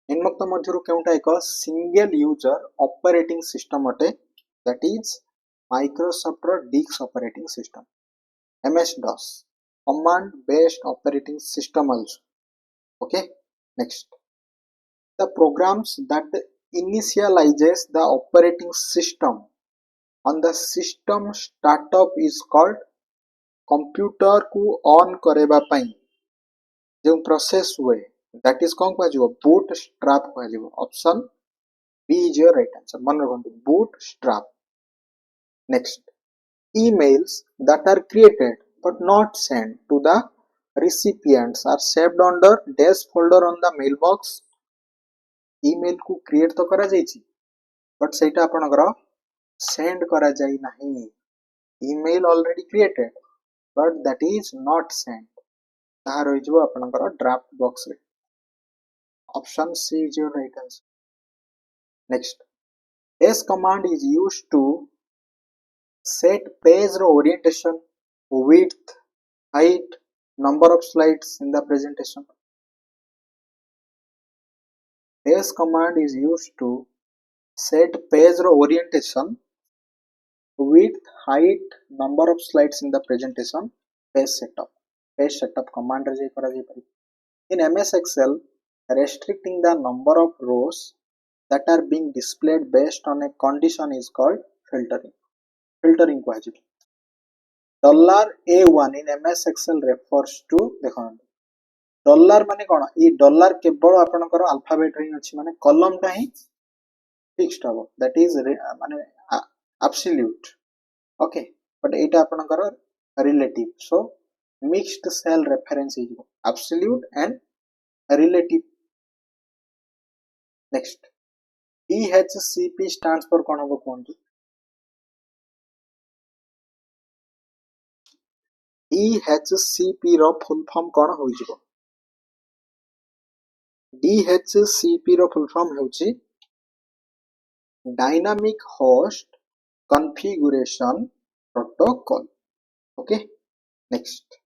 निम्नोक्त मध्यरु केउटा एक single user operating system अटे, that is Microsoft रो डिक्स operating system. MS DOS command based operating system also. Okay, next, the programs that initializes the operating system on the system startup is called computer को on करेबा पाई जो process हुए that is कौन कह boot strap कह option B is your right answer मन रखो boot strap. Next, emails that are created but not sent to the recipients are saved under dash folder on the mailbox. email को create तो करा जाइछि but सेटा आपनकर send करा जाई नहीं. email already created but that is not sent. ताहा रहि जबो आपनकर draft box रे. Option C is your right answer. Next, S command is used to set page orientation, width, height, number of slides in the presentation. S command is used to set page orientation, width, height, number of slides in the presentation. Page setup command रे जाई करा जाई पारि. In MS Excel, restricting the number of rows that are being displayed based on a condition is called filtering. Filtering को $A1 in MS Excel refers to देखो dollar माने कोन ई dollar केवल आपनकर अल्फाबेट रे अछि माने कॉलम टा ही फिक्स्ड हो दैट इज माने एब्सोल्यूट. ओके, बट एटा आपनकर relative so mixed cell reference is absolute and relative. Next, DHCP stands for कोन हो कोन DHCP रो फुल फॉर्म कोन होई जिवो. DHCP रो फुल फॉर्म होउची dynamic host configuration protocol. Okay, next,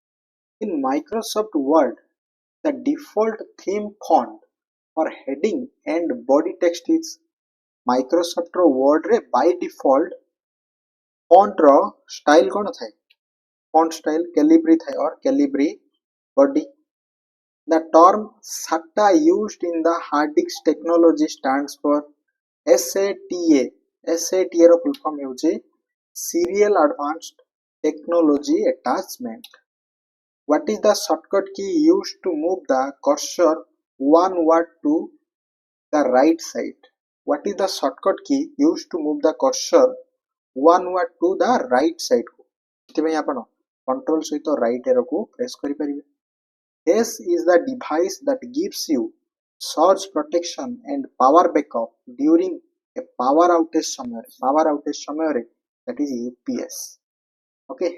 in Microsoft Word the default theme font for heading and body text is Microsoft रो वर्ड रे by default font row style कोन थाए. Font style Calibri थाए और Calibri body. The term SATA used in the hard disk technology stands for SATA. SATA रो full form होउची Serial Advanced Technology Attachment. What is the shortcut key used to move the cursor onward to the right side? What is the shortcut key used to move the cursor onward to the right side? ସେଥିପାଇଁ ଆପଣ control ସହିତ right arrow को press करि परिबे. S is the device that gives you surge protection and power backup during a power outage समय. Power outage समय that is UPS. Okay,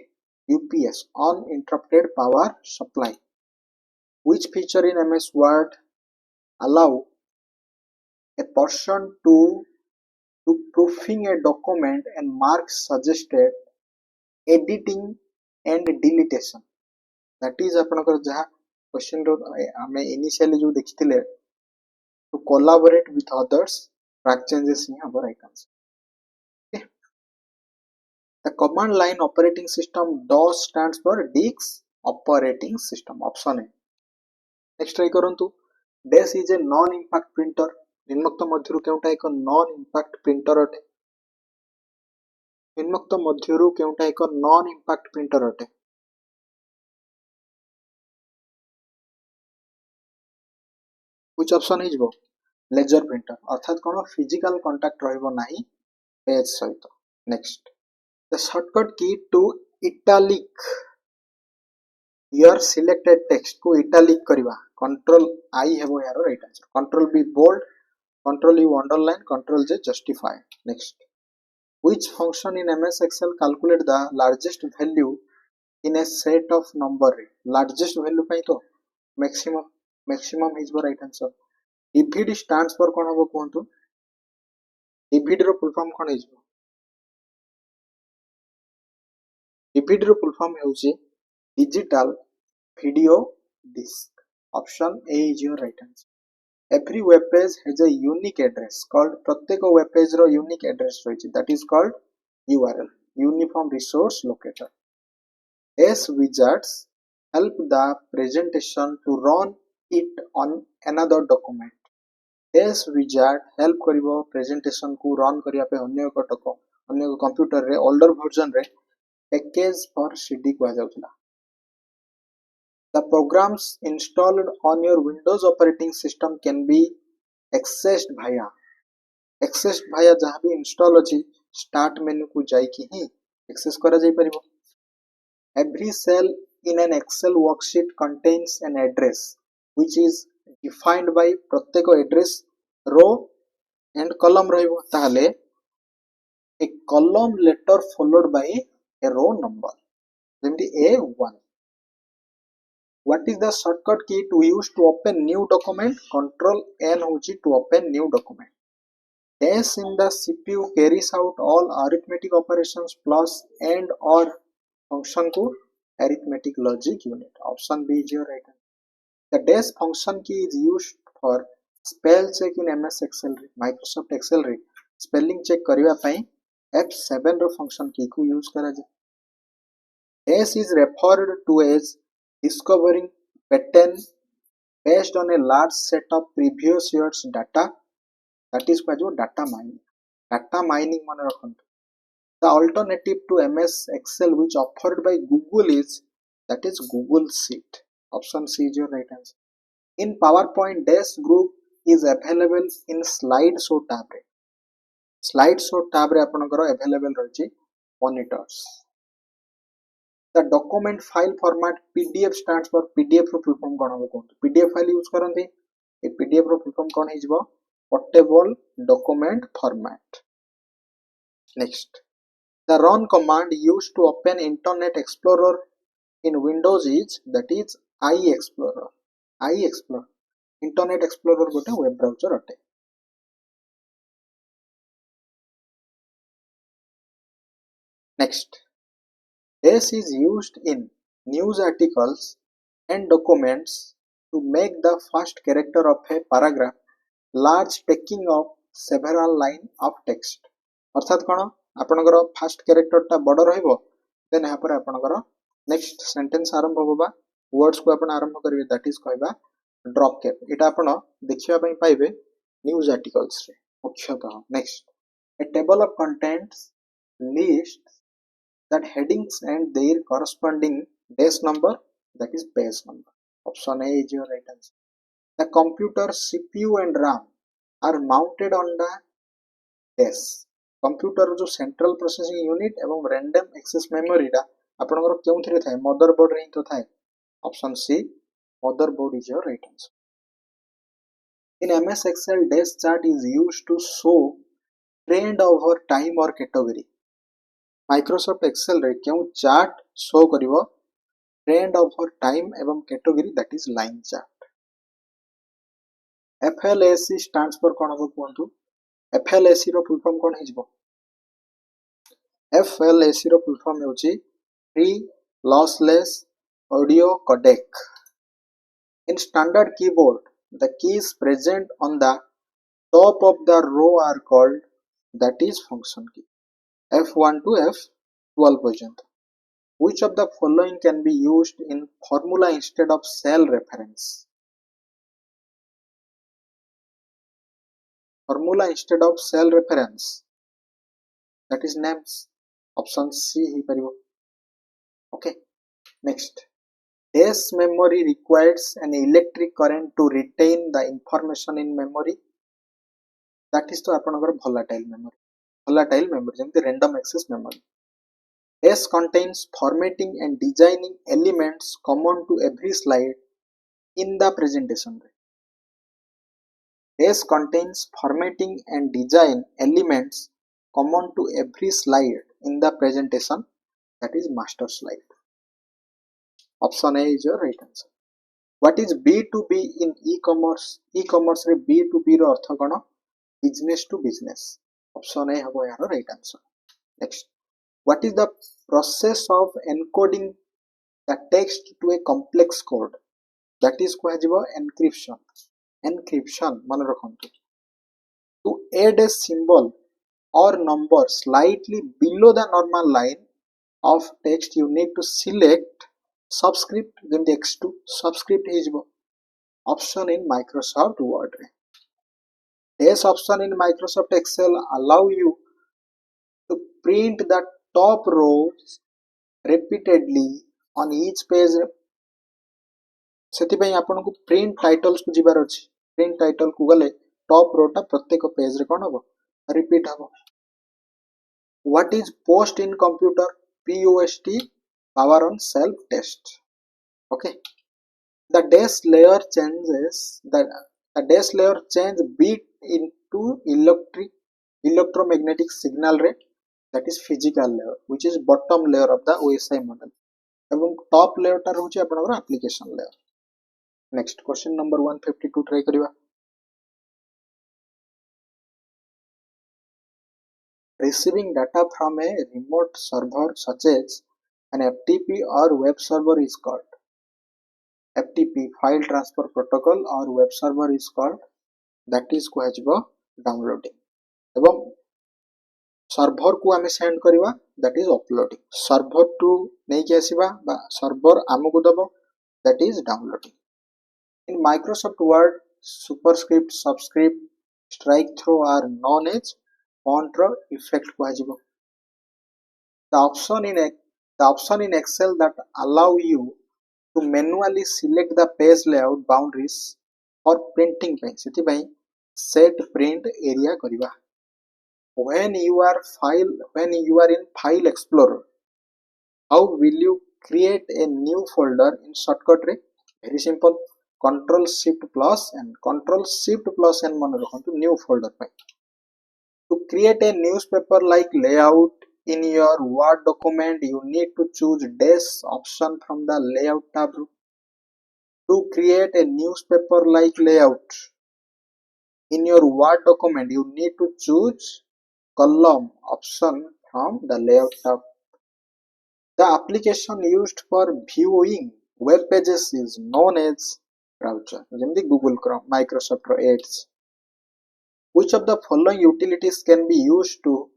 UPS, uninterrupted power supply. Which feature in MS Word allow a person to proofing a document and mark suggested editing and deletion? That is आपनकर जहा question रो हमें initially जो देखिथिले to collaborate with others track changes in our icons. Okay. The command line operating system DOS stands for disk operating system. Option A. Next try करंतु. DOS is a non impact printer. निम्नोक्त मध्यरु केउटा एक non impact printer अटे. निम्नोक्त मध्यरु केउटा एक non impact printer अटे. Which option is वो लेजर प्रिंटर अर्थात कोन फिजिकल कांटेक्ट रहइबो नाही पेज सहित. Next, the shortcut key to italic your selected text को इटालिक करबा कंट्रोल आई हेबो यार right answer. Control B bold, control U underline, control J justify. Next, which function in MS Excel calculate the largest value in a set of number. Largest value पई तो maximum is right answer. DVD stands for कोन हबो कोंतु. DVD रो full form कोन हिजबो. DVD रो full form हेउची digital video disc. Option A is your right answer. Every web page has a unique address called प्रत्येक वेब पेज रो unique address रहिछि that is called URL, uniform resource locator. S wizards help the presentation to run it on another document. This wizard help करिवो presentation को run करिया पे अन्य एक computer रे older version रे package for CD कुहा जाउथला. The programs installed on your Windows operating system can be accessed via जहाँ भी install अछि start menu को जाई कि ही access करा जाई परिबो. Every cell in an Excel worksheet contains an address which is defined by प्रत्येक address row and column रहिबो. ताहले a column letter followed by a row number जेमति A1. What is the shortcut key to use to open new document? Control N होची to open new document. Dash in the CPU carries out all arithmetic operations plus and or function को arithmetic logic unit. Option B is your right answer. The dash function key is used for spell check in MS Excel रे, Microsoft Excel रे spelling check करिवा पई F7 रो function key को use करा जाय. Dash is referred to as discovering pattern based on a large set of previous years data. That is called data mining. Data mining मन रखंतु. The alternative to MS Excel which offered by Google is that is Google Sheet. Option C is your right answer. In PowerPoint, Dash group is available in slideshow tab रे. Slideshow tab रे आपनकर available रहची monitors. The document file format PDF stands for PDF रो full form कोन हो. PDF file use करंती. ए PDF रो full form कोन हिजबो? Portable document format. Next, the run command used to open Internet Explorer in Windows is that is iExplorer. iExplorer. Internet Explorer गोटे web browser अटे. Next, this is used in news articles and documents to make the first character of a paragraph large, taking up several line of text. अर्थात कौन आपनकर first character टा बड़ रहिबो then यहाँ पर आपनकर नेक्स्ट सेंटेंस आरंभ होबा वर्ड्स को आपण आरंभ करिवे दैट इज कहबा ड्रॉप कैप. एटा आपण देखिबा पई पाइबे न्यूज आर्टिकल्स रे मुख्यतः. Next, a table of contents lists that headings and their corresponding dash number that is page number. Option A is your right answer. The computer CPU and RAM are mounted on the dash. Computer जो central processing unit एवं random access memory रा आपनकर केउथरे थाए motherboard रे तो थाए. Option C motherboard is your right answer. In MS Excel dash chart is used to show trend over time or category. Microsoft Excel रे केउ चार्ट शो करिवो ट्रेंड ओवर टाइम एवं category that is line chart. FLAC stands for कोन हो कोंतु. FLAC रो full form कोन हिजबो. FLAC रो फुल फॉर्म होची free lossless audio codec. In standard keyboard, the keys present on the top of the row are called that is function key. F1 to F12 पर्यंत. Which of the following can be used in formula instead of cell reference? Formula instead of cell reference that is names. Option C he परिबो. Okay. Next, dash memory requires an electric current to retain the information in memory. That is to आपनकर volatile memory. Volatile memory जेमति random access memory. Dash contains formatting and designing elements common to every slide in the presentation. Dash contains formatting and design elements common to every slide in the presentation that is master slide. Option A is your right answer. What is B2B in e-commerce? E-commerce रे B2B रो अर्थ कोन? Business to business. Option A हबो यार right answer. Next, what is the process of encoding the text to a complex code? That is कुहा जिवो encryption. Encryption मन रखंतु. To add a symbol or number slightly below the normal line of text, you need to select subscript जेमती x2 subscript हो option in Microsoft Word रे this option in Microsoft Excel allow you to print the top rows repeatedly on each page ସେଥିପାଇଁ ଆପଣଙ୍କୁ print titles को जिबार अछि print title को गले top row टा प्रत्येक पेज रे कोन हबो रिपीट हबो what is post in computer POST power on self test okay the dash layer changes the dash layer change bit into electromagnetic signal rate that is physical layer which is bottom layer of the OSI model एवं top layer टा रहउची आपनकर application layer next question number 152 try करिवा receiving data from a remote server such as an FTP or web server is called FTP file transfer protocol or web server is called that is kuhajiba downloading एवं server को आमे send करिवा that is uploading server टू नै के आसीबा बा server आमको दबो that is downloading in Microsoft Word superscript subscript strike through are known as font ro effect kuhajibo the option in Excel that allow you to manually select the page layout boundaries for printing ପାଇଁ ସେଥିପାଇଁ set print area କରିବା when you are in file explorer how will you create a new folder in shortcut रे very simple control shift plus n मन रखंतु new folder ପାଇଁ to create a newspaper like layout in your Word document you need to choose dash option from the layout tab to create a newspaper like layout in your Word document you need to choose column option from the layout tab the application used for viewing web pages is known as browser जेमती Google Chrome Microsoft Edge which of the following utilities can be used to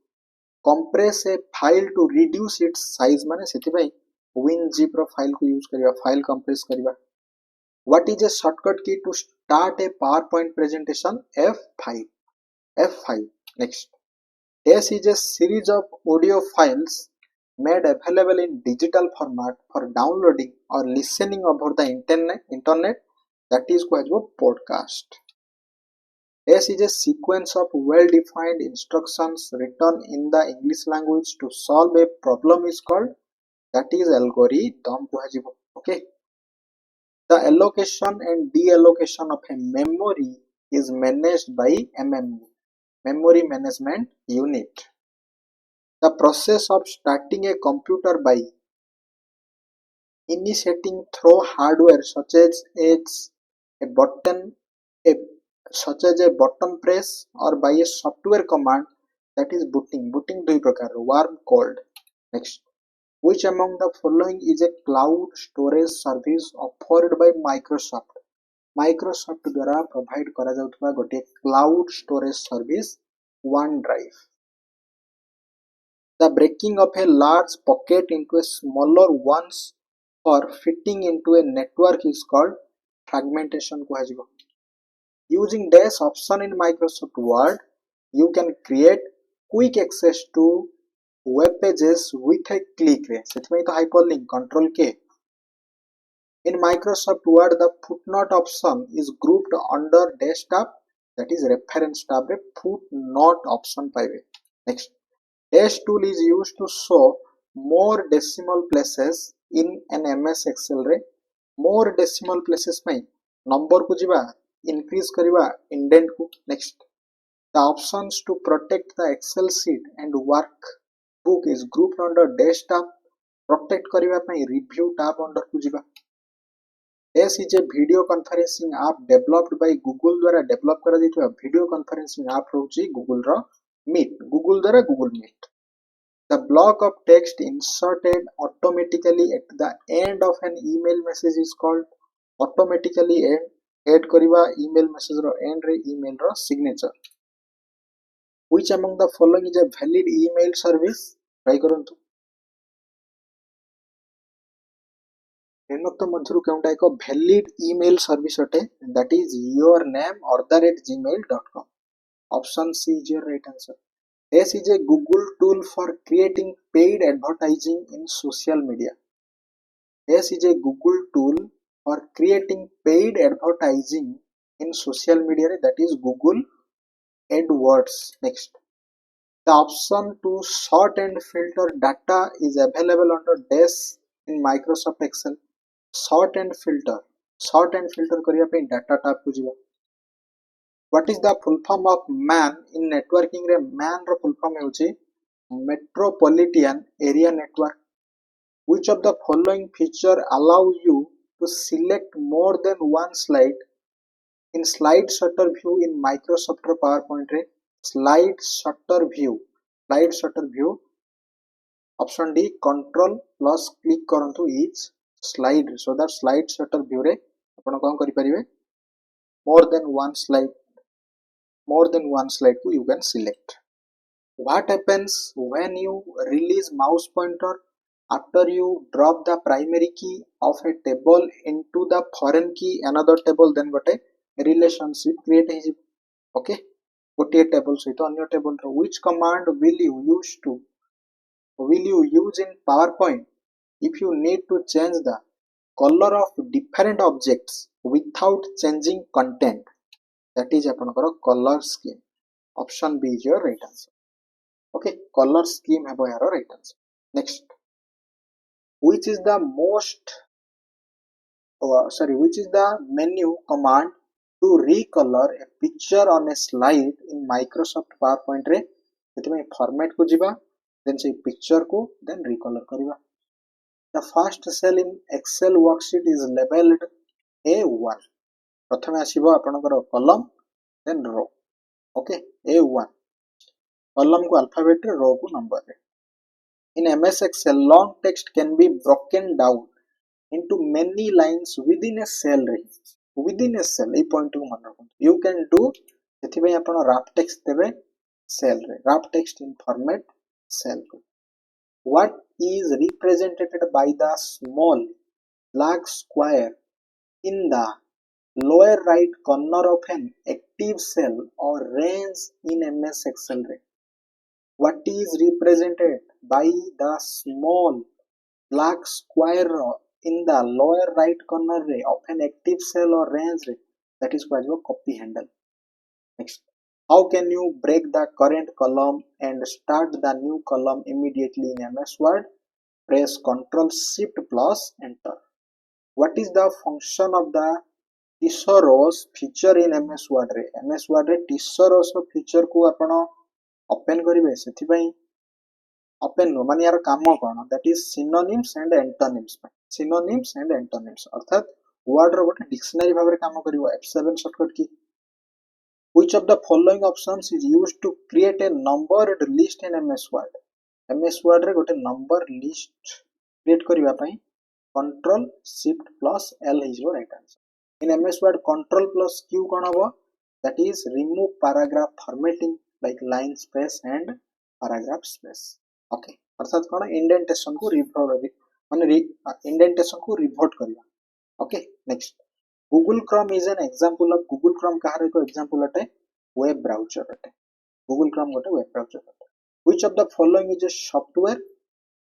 compress a file to reduce its size माने सेति WinZip रो file को use करिवा file compress करिवा what is a shortcut key to start a PowerPoint presentation F5 next this is a series of audio files made available in digital format for downloading or listening over the internet that is called podcast this is a sequence of well-defined instructions written in the English language to solve a problem is called that is algorithm okay the allocation and deallocation of a memory is managed by MMU memory management unit the process of starting a computer by initiating through hardware such as a button press or by a software command that is booting ଦୁଇ प्रकार warm cold next which among the following is a cloud storage service offered by Microsoft द्वारा provide करा जाउतबा गोटे cloud storage service OneDrive the breaking of a large pocket into a smaller ones for fitting into a network is called fragmentation kuhajibo using dash option in Microsoft Word you can create quick access to web pages with a click रे सेतमै तो hyperlink control K in Microsoft Word the footnote option is grouped under dash tab that is reference tab रे footnote option पाइबे next dash tool is used to show more decimal places in an MS Excel रे more decimal places ପାଇଁ number को जिबा increase करिवा indent को next the options to protect the Excel sheet and workbook is grouped under dash tab protect करिवा ପାଇଁ review tab under को जिबा this is a video conferencing app developed by Google द्वारा develop करा दितवा video conferencing app रहउची Google रो Meet Google द्वारा Google Meet the block of text inserted automatically at the end of an email message is called automatically add करिवा email message row end रे email row signature which among the following is a valid email service try करंतु निम्नोक्त मध्यरु केउंटा एक valid email service अटे that is yourname@gmail.com. Option C is your right answer. This is a Google tool for creating paid advertising in social media. This is a Google tool for creating paid advertising in social media, that is Google AdWords. Next, the option to sort and filter data is available under dash in Microsoft Excel. Sort and filter करिया पे data type को जीवा. What is the full form of MAN in networking रे? MAN रो full form होची Metropolitan Area Network. Which of the following feature allow you to select more than one slide in slide shutter view in Microsoft PowerPoint रे? Slide shutter view. Option D, control plus click करंतु each slide, so that slide shutter view रे आपण कोन करि परिबे more than one slide को you can select. What happens when you release mouse pointer after you drop the primary key of a table into the foreign key another table? Then gote relationship create है. Okay, गोटे table सहित अन्य table row which command will you use in PowerPoint if you need to change the color of different objects without changing content? That is आपनकर color scheme. Option B is your right answer. Okay, color scheme है यार right answer. Next, which is the menu command to recolor a picture on a slide in Microsoft PowerPoint रे? ସେଥିପାଇଁ format को जीवा, then से picture को then recolor करिवा. The first cell in Excel worksheet is labeled A1. प्रथमे आसीबो आपनकर column then row. Okay, A1 column को alphabet रे, row को number रे. In MS Excel, long text can be broken down into many lines within a cell रे. Within a cell A point को मन रखो. You can do ସେଥିପାଇଁ आपण wrap text देबे cell रे. Wrap text in format cell को. What is represented by the small black square in the lower right corner of an active cell or range in MS Excel रे? What is represented by the small black square in the lower right corner रे of an active cell or range रे? That is called copy handle. Next, how can you break the current column and start the new column immediately in MS Word? Press Ctrl Shift plus Enter. What is the function of the thesaurus feature in MS Word रे? MS Word रे thesaurus feature को आपण open करिवे, सेथिपई open no माने यार काम कोन? That is synonyms and antonyms. Synonyms and antonyms अर्थात वर्ड रो गोटे डिक्शनरी भाबरे काम करिवो. F7 शॉर्टकट की. Which of the following options is used to create a numbered list in MS Word? MS Word रे गोटे नंबर लिस्ट क्रिएट करिवा पई Ctrl Shift plus L is your right answer. In MS Word, Ctrl plus Q कोन हबो? That is remove paragraph formatting like line space and paragraph space. Okay, अर्थात कोन indentation को indentation को revolt करिवा. Okay, next, Google Chrome is an example of Google Chrome कहार एक example अटे web browser अटे. Google Chrome गोटे web browser अटे. Which of the following is a software?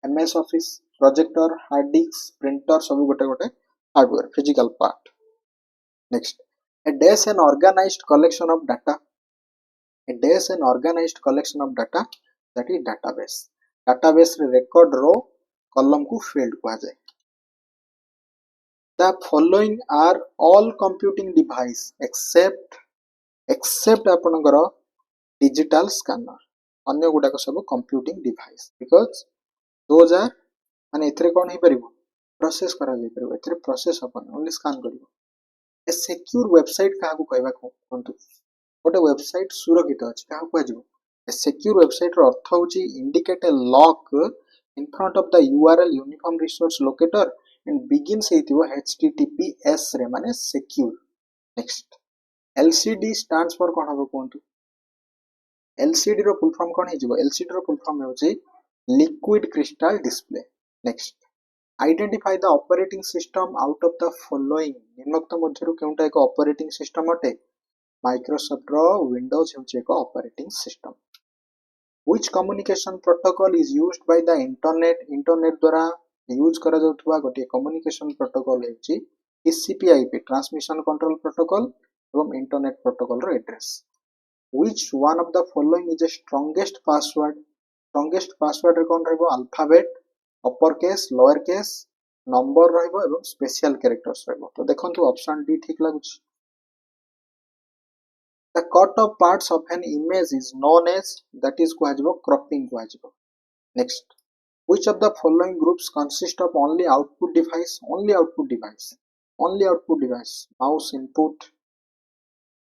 MS Office, projector, hard disk, printer सब गोटे गोटे hardware physical part. Next, a dash an organized collection of data. A dash an organized collection of data, that is database. Database रे record row column को field कहा जाए. The following are all computing device except आपनकर digital scanner. अन्य गुडाक सब computing device because those are माने एथरे कोन हे परिबो process करा जाय परिबो. एथरे प्रोसेस अपन ओनली स्कैन करिवो. ए सिक्योर वेबसाइट काहा को कहबा कोंतु गोटे वेबसाइट सुरक्षित अछि काहा को आजिवो. ए सिक्योर वेबसाइट रो अर्थ होची indicate a lock in front of the URL uniform resource locator and begins हेतिबो https रे माने secure. Next, LCD stands for कोन हबो कोंतु. LCD रो फुल फॉर्म कोन हे जिवो? LCD रो फुल फॉर्म होची liquid crystal display. Next, identify the operating system out of the following निम्नोक्त मध्यरु केउंटा एक ऑपरेटिंग सिस्टम अटे माइक्रोसॉफ्ट रो विंडोज हेउचे एक operating system which communication protocol is used by the internet द्वारा यूज करा जाउथबा गोटे कम्युनिकेशन प्रोटोकॉल हेउची TCP/IP ट्रांसमिशन कंट्रोल प्रोटोकॉल एवं इंटरनेट प्रोटोकॉल रो address which one of the following is the strongest password रे कोन रहबो alphabet upper case lower case number रहइबो एवं स्पेशल कैरेक्टर्स रहइबो तो देखंतु ऑप्शन डी ठीक लागुछ the cut off parts of an image is known as that is कुहाजिबो क्रॉपिंग कुहाजिबो next which of the following groups consist of only output device mouse input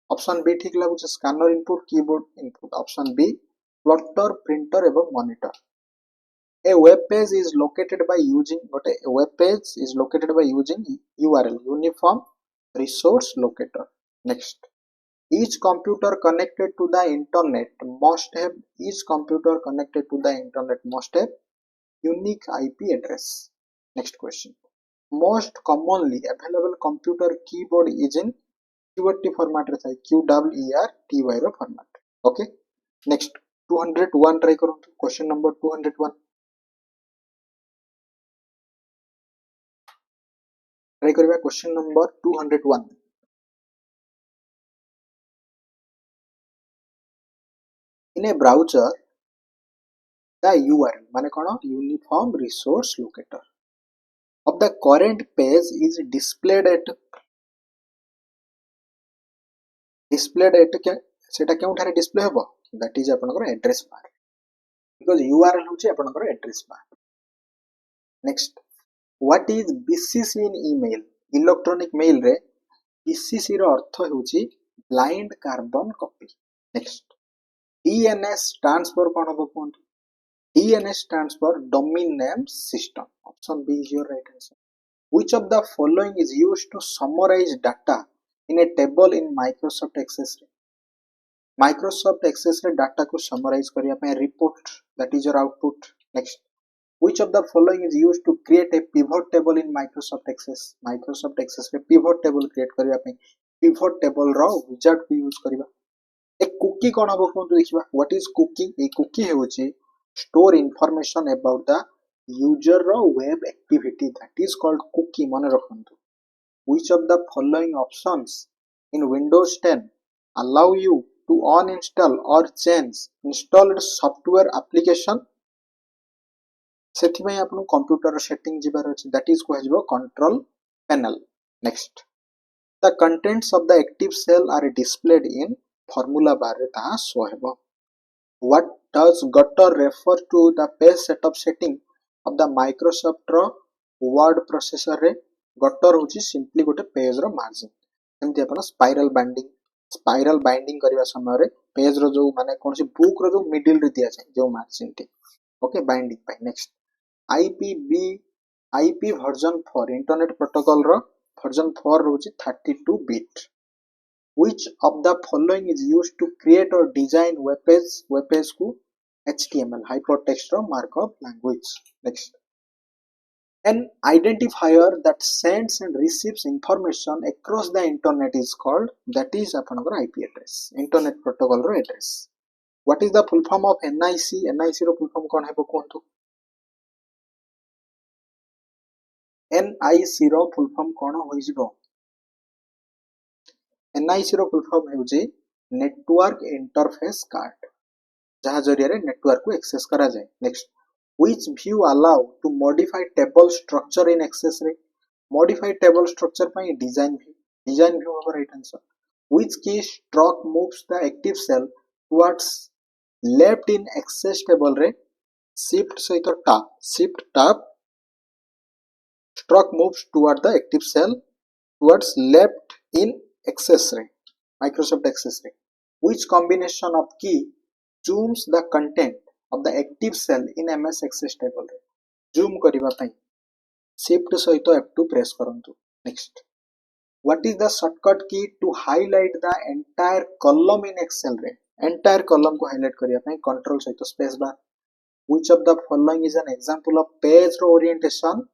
option B ठीक लागुछ scanner input keyboard input option B plotter printer एवं monitor A web page is located by using URL Uniform Resource Locator. Next, each computer connected to the internet must have unique IP address. Next question. Most commonly available computer keyboard is in QWERTY format QWERTY format. Okay. Next, 201 try करो question number 201. Try करिबा question number 201 in a browser the URL माने कोन uniform resource locator of the current page is displayed at सेटा केउ थारे display हेबो that is आपनकर address bar because URL होची आपनकर address bar next what is BCC in email electronic mail रे BCC रो अर्थ होची blind carbon copy next DNS stands for कौन होबो कोन DNS stands for domain name system option B is your right answer which of the following is used to summarize data in a table in Microsoft Access रे data को summarize करिया पे report that is your output next which of the following is used to create a pivot table in Microsoft Access रे pivot table create करिया पे pivot table रो wizard को use करिबा ए कुकी कोन हबो कोन देखिबा what is cookie a cookie हेउची store information about the user रो web activity that is called cookie मन रखंतु which of the following options in Windows 10 allow you to uninstall or change installed software application सेथि में आपन computer setting जिबार अछि that is कहजिबो control panel next the contents of the active cell are displayed in formula bar रे ता show हेबो what does gutter refer to the page setup setting of the Microsoft रो Word processor रे gutter होची simply गोटे page रो margin एमति अपन स्पाइरल बाइंडिंग करबा समय रे पेज रो जो माने कोनसी बुक रो जो मिडिल रे दिया छै जो मार्जिन टी ओके बाइंडिंग पाई next IP version 4 internet protocol रो वर्जन 4 रोची 32 bit which of the following is used to create or design web page को HTML hypertext or markup language next an identifier that sends and receives information across the internet is called that is apanakar IP address internet protocol ro address what is the full form of NIC ro full form kon hebo kohtu NIC रो full form कोन होई जिवो NIC रो full form हेउजी network interface card जहा जरिया रे network को एक्सेस करा जाय next which view allow to modify table structure in Access रे मॉडिफाई टेबल स्ट्रक्चर पई डिजाइन व्यू होबो right answer which key stroke moves the active cell towards left in Access table रे shift tab stroke moves toward the active cell towards left in access ray Microsoft Access ray which combination of key zooms the content of the active cell in MS Access table ray zoom kariba pai shift saito F2 press karantu next what is the shortcut key to highlight the entire column in Excel ray entire column ko highlight kariya pai control saito space bar which of the following is an example of page row orientation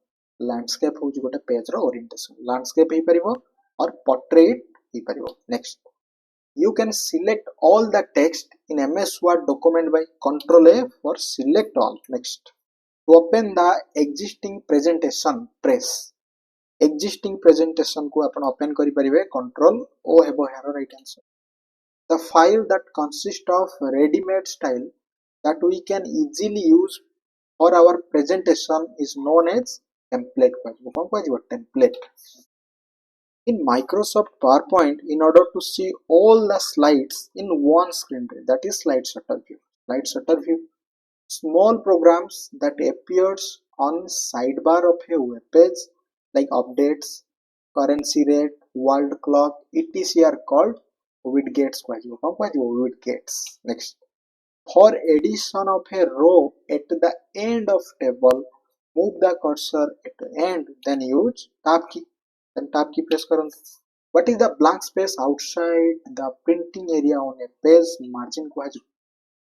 landscape हूँ गोटे page रो orientation landscape हो पारिबो और portrait हो पारिबो next you can select all the text in MS Word document by Ctrl A for select all next to open the existing presentation press existing presentation को अपन open करि परिबे Ctrl O हेबो हेरो right answer the file that consists of ready-made style that we can easily use for our presentation is known as template template in Microsoft PowerPoint in order to see all the slides in one screen that is slide shutter view small programs that appears on sidebar of a web page like updates currency rate world clock etc are called widgets widgets next for addition of a row at the end of table move the cursor at the end then use tab key press करंतु what is the blank space outside the printing area on a page margin कुहाजु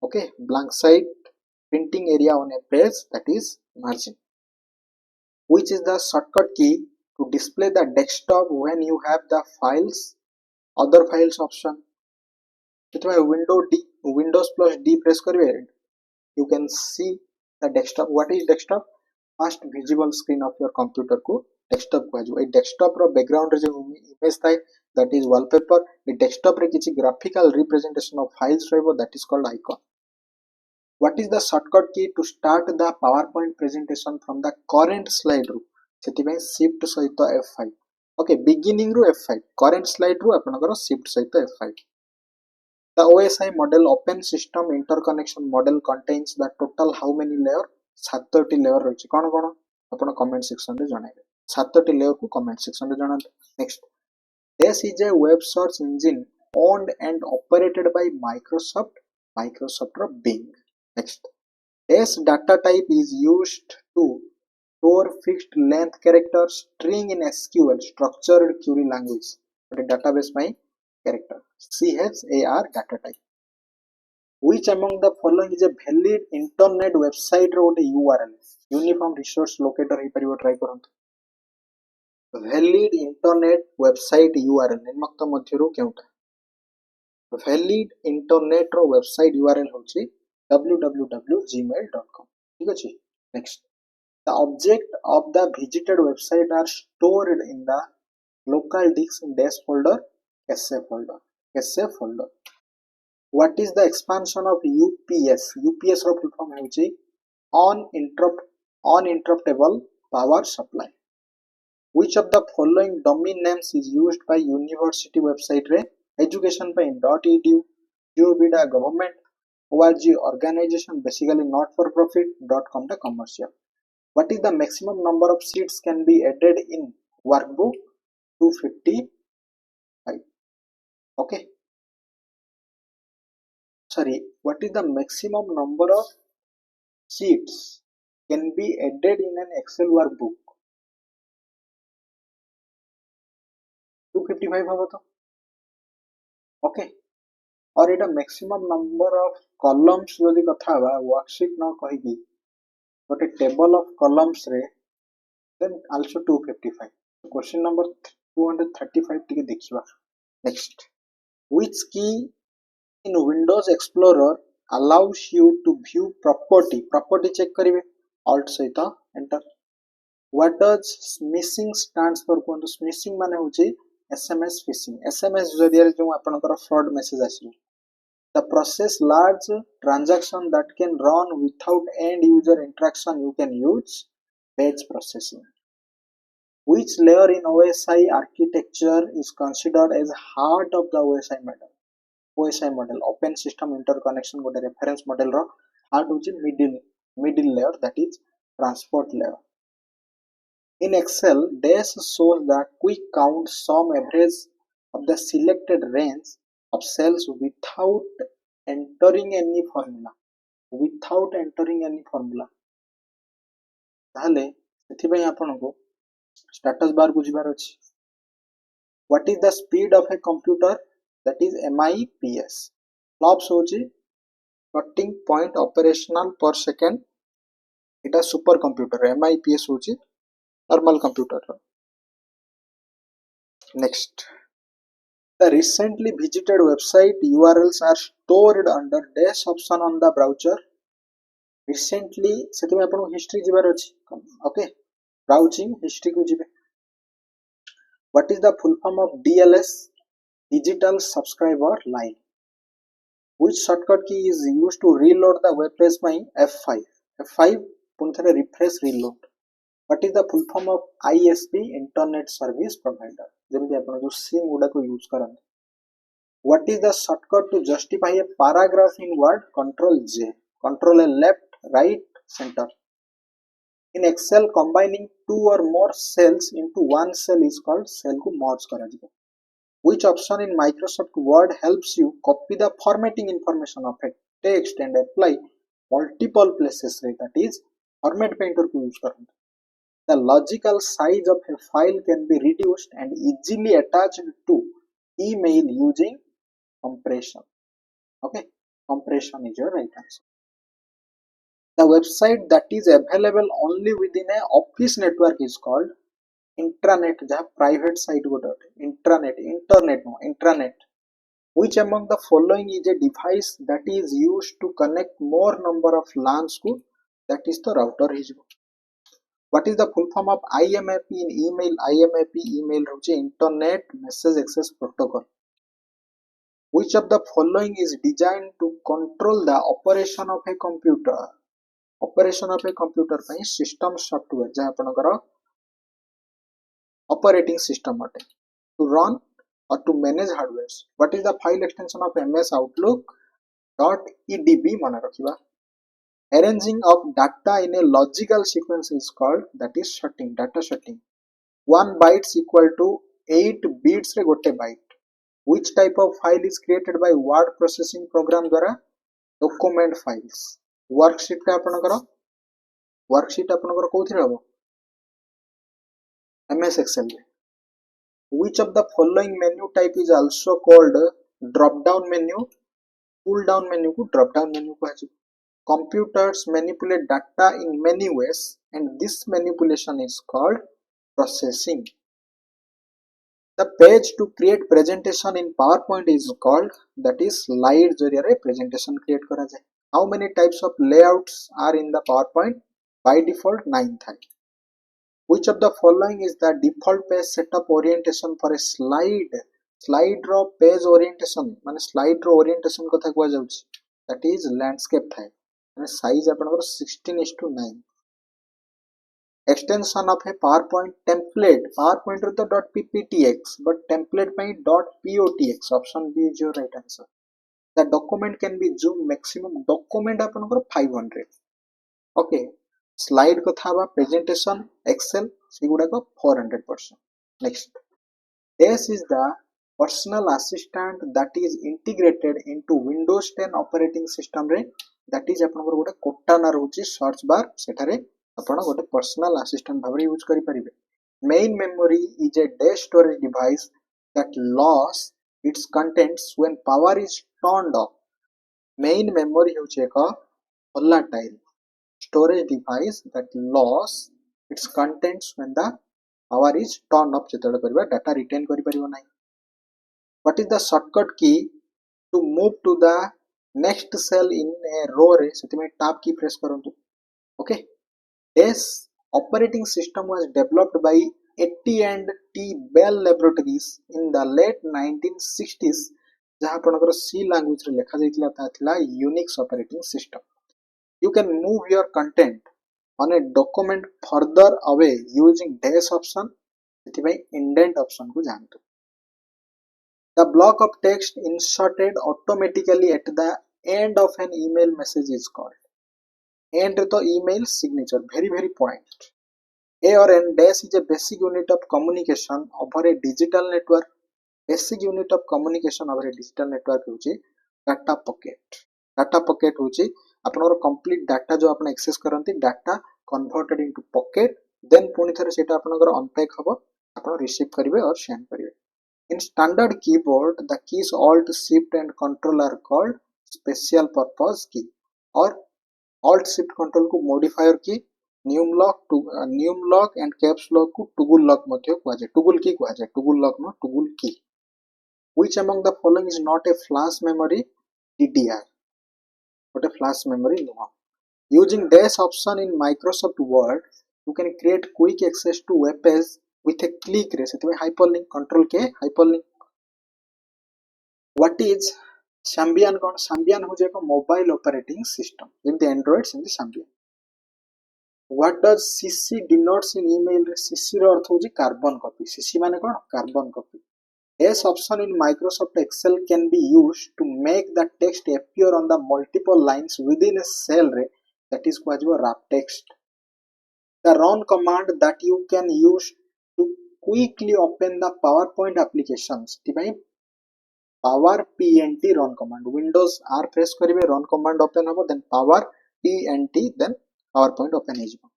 okay blank side printing area on a page that is margin which is the shortcut key to display the desktop when you have the files other files option ସେଥିପାଇଁ windows plus D press करिवे you can see the desktop what is desktop first visible screen of your computer को desktop कुहाजु ए desktop रो background रे जो image थाए that is wallpaper A desktop रे किछि graphical representation of files रहबो that is called icon what is the shortcut key to start the PowerPoint presentation from the current slide रू ସେଥିପାଇଁ shift सहित F5 okay beginning रू F5 current slide रू आपनकर shift सहित F5 the OSI model open system interconnection model contains the total how many layer 7टी layer रहिछि कोन कोन आपण comment section रे जणाइबे 7टी layer को comment section रे जणांतु next this is a web search engine owned and operated by Microsoft ro Bing next this data type is used to store fixed length character string in SQL structured query language the database by character CHAR data type which among the following is a valid internet website ro gote URL uniform resource locator hey परिबो try करंतु valid internet website URL निम्नलिखित मध्यरु केउटा valid internet रो website URL होची www.gmail.com ठीक अछि next the object of the visited website are stored in the local disk dash folder cache folder what is the expansion of UPS ro full form होची uninterruptible power supply which of the following domain names is used by university website re education by .edu GOVT government org organization basically not for profit .com the commercial what is the maximum number of sheets can be added in workbook 255 okay sorry what is the maximum number of sheets can be added in an Excel workbook 255 होगा तो okay और एटा maximum number of columns जदि कथा बा worksheet न कहि की गोटे table of columns रे then also 255 question number 235 टिके देखिबा next which key in Windows Explorer allows you to view property check करिवे alt सहित enter what does smishing stands for cone smishing माने होची SMS phishing SMS जरिया जो आपनकर fraud message आसी the process large transaction that can run without end user interaction you can use batch processing which layer in OSI architecture is considered as heart of the OSI model open system interconnection गोटे reference model रो heart होची middle layer that is transport layer in Excel dash shows the quick count sum average of the selected range of cells without entering any formula ताहले सेथि पय आपन को status bar को जिबार अछि what is the speed of a computer that is MIPS flops होची floating point operational per second इटा super computer MIPS होची normal computer. Next, the recently visited website URLs are stored under dash option on the browser. Recently सेति में आपन history जिबार अछि. Okay, browsing history को जिबे. What is the full form of DLS? Digital subscriber line. Which shortcut key is used to reload the web page by F5? F5 पुनः refresh reload. What is the full form of ISP? Internet Service Provider. जेमति आपण जो SIM गुडा को use करन. What is the shortcut to justify a paragraph in Word? Control J. Control A left, right, center. In Excel, combining two or more cells into one cell is called cell को merge करा जिबो. Which option in Microsoft Word helps you copy the formatting information of a text and apply multiple places? That is, format painter को use Karan. The logical size of a file can be reduced and easily attached to email using compression. Okay, compression is your right answer. The website that is available only within a office network is called intranet. जहाँ private site go dot intranet, internet no intranet. Which among the following is a device that is used to connect more number of LANs को? That is the router हिजो. What is the full form of IMAP in email? IMAP email होचे Internet Message Access Protocol. Which of the following is designed to control the operation of a computer? Operation of a computer ପାଇଁ system software जहाँ आपनकर operating system अटे. To run or to manage hardware. What is the file extension of MS Outlook? .edb मन रखिबा. Arranging of data in a logical sequence is called, that is sorting, data sorting. 1 bytes equal to 8 bits रे गोटे byte. Which type of file is created by word processing program द्वारा? Document files. Worksheet का आपनकर worksheet आपनकर कोथिरे हबो? MS Excel रे. Which of the following menu type is also called drop down menu? Pull down menu को drop down menu कहछि. Computers manipulate data in many ways and this manipulation is called processing. The page to create presentation in PowerPoint is called, that is slide जरिया presentation create करा जाए. How many types of layouts are in the PowerPoint? By default 9 था. Which of the following is the default page setup orientation for a slide? Slide row page orientation माने slide रो orientation कथा कुआ जाउछि. That is landscape था. माने size आपनकर 16:9. Extension of a PowerPoint template. PowerPoint रो तो .pptx but template ପାଇଁ .potx. Option B is your right answer. The document can be zoomed maximum document आपनकर 500. Okay. Slide को था presentation Excel सिगुडा को 400%. Next. This is the personal assistant that is integrated into Windows 10 operating system रे. That is आपनकर गोटे कोटाना रहउची search bar सेठारे आपण गोटे personal assistant भाबरे use करि परिबे. Main memory is a day storage device that loss its contents when power is turned off. Main memory होचे एक volatile storage device that loss its contents when the power is turned off. जेतले परिबा data retain करि परिबो नै. What is the shortcut key to move to the next cell in a row रे? सेति में tab key press करंतु. Okay. This operating system was developed by AT&T Bell Laboratories in the late 1960s. जहाँ आपनकर C language रे लेखा जाइतला ता थिला Unix operating system. You can move your content on a document further away using dash option. सेति भाई indent option को जानतु. The block of text inserted automatically at the end of an email message is called. End to email signature. Very point. A or N dash is a basic unit of communication over a digital network. Basic unit of communication over a digital network होची data pocket. Data pocket होची आपनकर complete data जो आपन access करंती data converted into pocket, then पुनी थरे सेटा आपनकर unpack हबो, आपन receive करिवे और send करिवे. In standard keyboard, the keys Alt, Shift and Control are called special purpose key. और Alt Shift Control को modifier key, न्यूम lock and caps lock को टुगुल लॉक मध्य कुआ जाय टुगुल की कुआ जाय टुगुल लॉक नो टुगुल की which among the following is not a flash memory DDR what a flash memory no using dash option in Microsoft Word you can create quick access to web page with a click रे सेते hyperlink control के hyperlink what is Symbian कौन Symbian हो जाएगा mobile operating system in the Androids in the Symbian what does CC denotes in email रे CC रो अर्थ होजी कार्बन कॉपी CC माने कोन carbon copy dash option in Microsoft Excel can be used to make the text appear on the multiple lines within a cell रे that is kuajibo wrap text the run command that you can use to quickly open the PowerPoint applications तिबाई power pnt run command windows r press करिवे run command open हबो then power pnt then PowerPoint open हो जिवो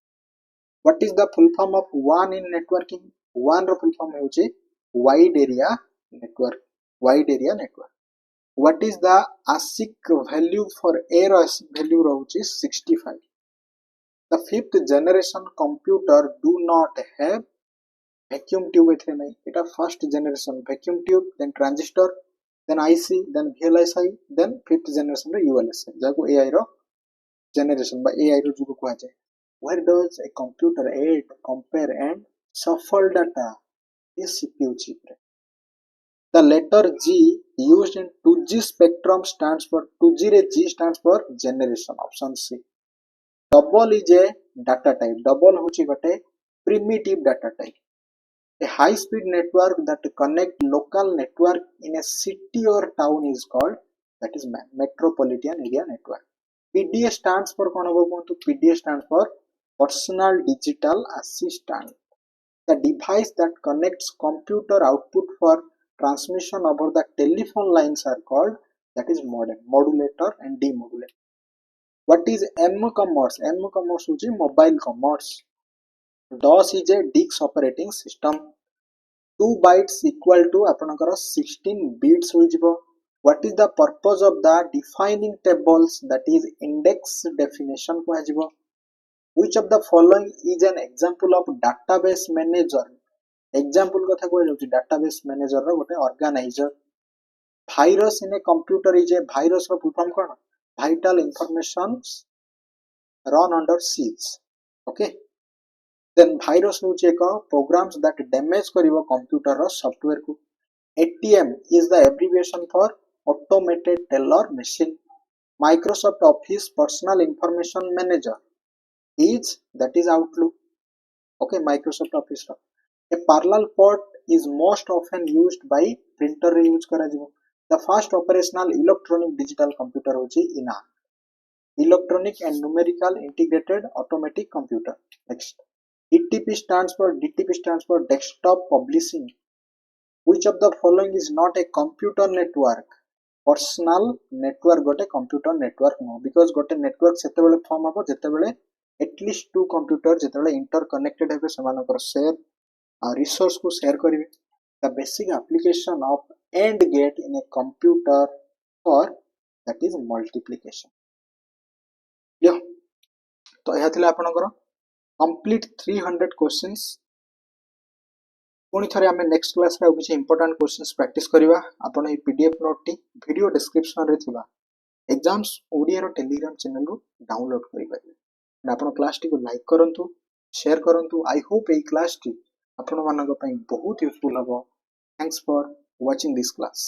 what is the full form of WAN in networking WAN row full form होची wide area network what is the ASIC value for a row ASIC value रहउची 65 the fifth generation computer do not have vacuum tube एथे नै एटा first generation vacuum tube then transistor then IC then VLSI then fifth generation रे ULSI जाको AI row generation by AI रो जुको कुआ जाय where does a computer add compare and shuffle data is CPU chip the letter G used in 2G spectrum stands for 2G रे G stands for generation option C double is a data type double होची गटे primitive data type a high speed network that connect local network in a city or town is called that is metropolitan area network PDA stands for कौन होगा कौन तो PDA stands for personal digital assistant the device that connects computer output for transmission over the telephone lines are called that is modem modulator and demodulator what is m-commerce m-commerce होची mobile commerce DOS is a DIX operating system 2 bytes equal to आपनकर 16 bits हो जिवो what is the purpose of the defining tables that is index definition को जिवो which of the following is an example of database manager example कथा को जाउची database manager रो गोटे organizer virus in a computer is a virus row full form cone vital information run under siege okay then virus होची एक programs that damage करिवो computer रो software को ATM is the abbreviation for automated teller machine Microsoft Office personal information manager is that is Outlook okay Microsoft Office रो a parallel port is most often used by printer रे use करा जिवो the first operational electronic digital computer होची ENIAC electronic and numerical integrated automatic computer next DTP stands for desktop publishing which of the following is not a computer network personal network गोटे computer network no because गोटे network सेते बेले form हबो जेते बेले at least two computer जेते बेले interconnected हेबे समानकर share आ resource को share करिवे the basic application of AND gate in a computer or that is multiplication यो तो एहा थिला आपनकर complete 300 questions पुणी थरे आमे नेक्स्ट क्लास रे किछि इंपोर्टेंट क्वेश्चंस प्रैक्टिस करिवा आपण ए पीडीएफ नोट टी वीडियो डिस्क्रिप्शन रे थिबा एग्जाम्स ओडिया रो टेलीग्राम चैनल रो डाउनलोड करि पारे आपण क्लास टी को लाइक करंतु शेयर करंतु आई होप ए क्लास टी आपण मानक पई बहुत यूजफुल हबो thanks for watching this class